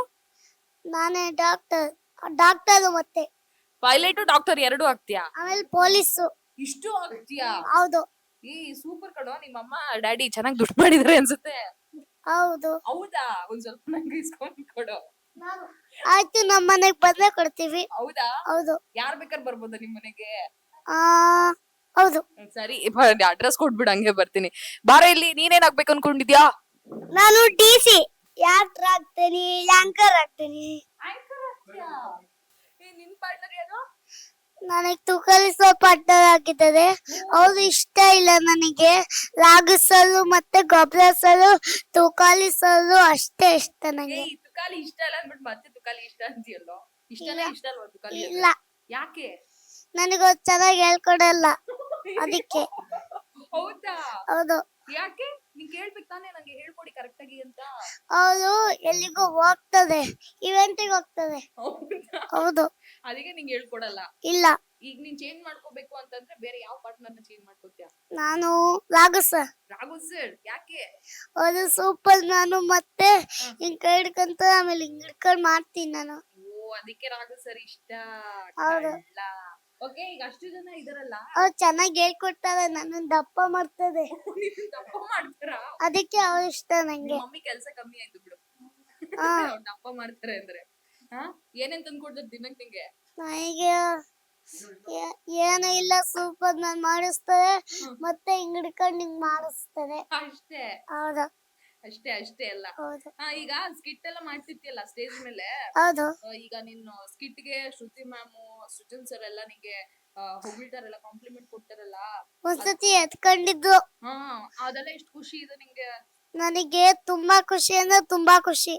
ನಾನೇ ಡಾಕ್ಟರ್. ಡಾಕ್ಟರ್ ಮತ್ತೆ ಪೈಲಟ್ ಡಾಕ್ಟರ್ ಎರಡು ಆಗ್ತೀಯಾ? ಆಮೇಲೆ ಪೊಲೀಸು. ಇಷ್ಟು ಆಗ್ತೀಯಾ? ಹೌದು ಈ ಸೂಪರ್ ಕಣೋ, ನಿಮ್ಮಮ್ಮ ಡ್ಯಾಡಿ ಚೆನ್ನಾಗಿ ದುಡ್ಡು ಮಾಡಿದಾರೆ ಅನ್ಸುತ್ತೆ. ಹೌದು. ಹೌದಾ? ಒಂದ್ ಸ್ವಲ್ಪ ನಂಗೆ ಇಸ್ಕೊಂಡ್ ಕೊಡು. ಆಯ್ತು, ನಮ್ಮ ಮನೆಗ್ ಬಂದ್ರೆ ಕೊಡ್ತೀವಿ. ಹೌದಾ? ಹೌದು. ಯಾರ್ ಬೇಕಾದ್ರೆ ಬರ್ಬೋದಾ ನಿಮ್ ಮನೆಗೆ? ಆ ಹೌದು. ಸರಿ, ಅಡ್ರೆಸ್ ಕೊಟ್ಬಿಡು, ಹಂಗೆ ಬರ್ತೀನಿ. ಬಾರ ಇಲ್ಲಿ, ನೀನೇನ್ ಆಗ್ಬೇಕು ಅನ್ಕೊಂಡಿದ್ಯಾ? ನಾನು DC ಯಾಕ್ಟರ್ ಆಗ್ತೀನಿ, ಆಂಕರ್ ಆಗ್ತೀನಿ. ನಿನ್ ಪಾರ್ಟ್ನರ್ ಯಾರು? ನನಗೆ ತೂಕಲಿಸುವ ಪಾರ್ಟ್ನರ್ ಆಗಿದ್ದಾರೆ. ಅವ್ರು ಇಷ್ಟ ಇಲ್ಲ ನನಗೆ. ರಾಗಿಸಲು ಮತ್ತೆ ಗೊಬ್ಬರಿಸಲು, ತೂಕಲಿಸಲು ಅಷ್ಟೇ ಇಷ್ಟ ನಂಗೆ. ತುಕಾಲಿ ಇಷ್ಟ ಇಲ್ಲ ಅಂದ್ಬಿಟ್ಟು ಮತ್ತೆ ತುಕಾಲಿ ಇಷ್ಟ ಅಂತೀಯಲ್ಲೋ? ಇಷ್ಟನೇ ಇಷ್ಟ ಅಲ್ವಾ ತುಕಾಲಿ? ಇಲ್ಲ, ಯಾಕೆ? ನನಗೆ ಚೆನ್ನಾಗಿ ಹೇಳ್ಕೊಡಲ್ಲ ಅದಕ್ಕೆ. ಹೌದಾ? ಹೌದು. ಯಾಕೆ? ನೀನ್ ಕೇಳ್ಬೇಕು ತಾನೇ ನಂಗೆ ಹೇಳ್ಕೊಡಿ ಕರೆಕ್ಟ್ ಆಗಿ ಅಂತ. ಅವರು ಎಲ್ಲಿಗೂ ಹೋಗ್ತದೆ, ಇವೆಂಟಿಗೆ ಹೋಗ್ತದೆ. ಹೌದು. ಅದಕ್ಕೆ ನಿಂಗೆ ಹೇಳ್ಕೊಡಲ್ಲ? ಇಲ್ಲ. ಈಗ ನೀನ್ ಚೇಂಜ್ ಮಾಡ್ಕೋಬೇಕು ಅಂತಂದ್ರೆ ಬೇರೆ ಯಾವ ಪಾರ್ಟ್ನರ್ ನ ಚೇಂಜ್ ಮಾಡ್ಕೋತೀಯ? ನಾನು ರಾಘು ಸರ್. ರಾಘು ಸರ್ ಯಾಕೆ? ಅದು ಸೂಪರ್. ನಾನು ಮತ್ತೆ ಹಿಂಗ್ ಕೈ ಹಿಡ್ಕೊಂತ ಆಮೇಲೆ ಹಿಂಗ್ ಹಿಡ್ಕೊಂಡ್ ಮಾಡ್ತೀನಿ ನಾನು. ಓ, ಅದಕ್ಕೆ ರಾಘು ಸರ್ ಇಷ್ಟ. ಹೌದು. ಓಕೆ, ಈಗ ಅಷ್ಟು ಜನ ಇದಾರಲ್ಲ, ಅವ್ರು ಚೆನ್ನಾಗಿ ಹೇಳ್ಕೊಡ್ತಾರೆ, ನನ್ನ ದಪ್ಪ ಮಾಡ್ತದೆ, ದಪ್ಪ ಮಾಡ್ತಾರ? ಅದಕ್ಕೆ ಅವ್ರು ಇಷ್ಟ ನಂಗೆ. ಮಮ್ಮಿ ಕೆಲ್ಸ ಕಮ್ಮಿ ಆಯ್ತು ಬಿಡು. ಹಾ. ಅವ್ರ್ ದಪ್ಪ ಮಾಡ್ತಾರೆ ಅಂದ್ರೆ. ಏನೇನ್ ತಂದ್ಕೊಡ್ತಾರೆ ದಿನಕ್ಕೆ ನಿಂಗೆ? ನನಗೆ ಏನು ಇಲ್ಲ, ಸೂಪರ್ ನಾನ್ ಮಾಡಿಸ್ತಾರೆ ಮತ್ತೆ ಹಿಂಗ್ ಹಿಡ್ಕೊಂಡ್ ಹಿಂಗ್ ಮಾಡಿಸ್ತಾರೆ ಅಷ್ಟೇ? ಹೌದು. ಅಷ್ಟೇ ಅಲ್ಲ. ಹೌದು. ಈಗ ಸ್ಕಿಟ್ ಎಲ್ಲ ಮಾಡ್ತಿರ್ತಿಯಲ್ಲ ಸ್ಟೇಜ್ ಮೇಲೆ, ಹೌದು. ಈಗ ನಿನ್ನ ಸ್ಕಿಟ್ ಗೆ ಶ್ರುತಿ ಮ್ಯಾಮ್, ಸೃಜನ್ ಸರ್ ಎಲ್ಲ ನಿಂಗೆ ಹೊಗಳ್ತಾರಲ್ಲ, ಕಾಂಪ್ಲಿಮೆಂಟ್ ಕೊಡ್ತಾರಲ್ಲ, ಒಂದ್ಸತಿ ಎತ್ಕೊಂಡಿದ್ದು. ಅದೆಲ್ಲ ಎಷ್ಟು ಖುಷಿ ಇದೆ ನಿಂಗೆ? ನನಗೆ ತುಂಬಾ ಖುಷಿ ಅಂದ್ರೆ ತುಂಬಾ ಖುಷಿ.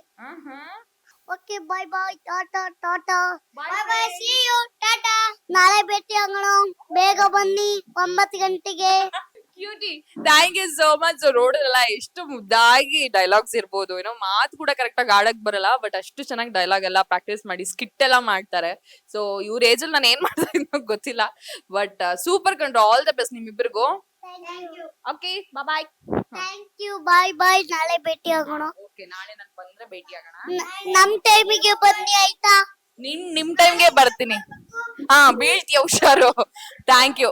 Okay, bye bye, tata tata. Bye bye, see you, tata. ನಾಳೆ ಭೇಟಿ ಆಗೋಣ, ಬೇಗ ಬನ್ನಿ 9 ಗಂಟೆಗೆ. Cutie, thank you so much. Road ಎಲ್ಲ ಎಷ್ಟು ಮುದ್ದಾಗಿ ಡೈಲಾಗ್ಸ್ ಇರ್ಬೋದು, ಏನೋ ಮಾತು ಕೂಡ ಕರೆಕ್ಟ್ ಆಗಿ ಆಡಕ್ ಬರಲ್ಲ, ಬಟ್ ಅಷ್ಟು ಚೆನ್ನಾಗಿ ಡೈಲಾಗ್ ಎಲ್ಲ ಪ್ರಾಕ್ಟೀಸ್ ಮಾಡಿ ಸ್ಕಿಟ್ ಎಲ್ಲ ಮಾಡ್ತಾರೆ. ಸೊ ಇವ್ರ ಏಜ್ ಅಲ್ಲಿ ನಾನು ಏನ್ ಮಾಡ್ತಾ ಇದ್ನೋ ಗೊತ್ತಿಲ್ಲ, ಬಟ್ ಸೂಪರ್ ಕಂಡ್ರು. ಆಲ್ ದ ಬೆಸ್ಟ್ ನಿಮ್ಮಿಬ್ಬರಿಗೂ. Thank you. Okay, bye. Thank you, bye bye. ನಾಳೆ ಭೇಟಿ ಆಗೋಣ. ಓಕೆ, ನಾಳೆ ನಾನು ಬಂದ್ರೆ ಭೇಟಿ ಆಗೋಣ. ನಮ್ ಟೈಮಿಗೆ ಬನ್ನಿ ಆಯ್ತಾ? ನಿಮ್ ಟೈಮ್ಗೆ ಬರ್ತೀನಿ. ಬೀಳ್ತೀಯ ಹುಷಾರು. Thank you.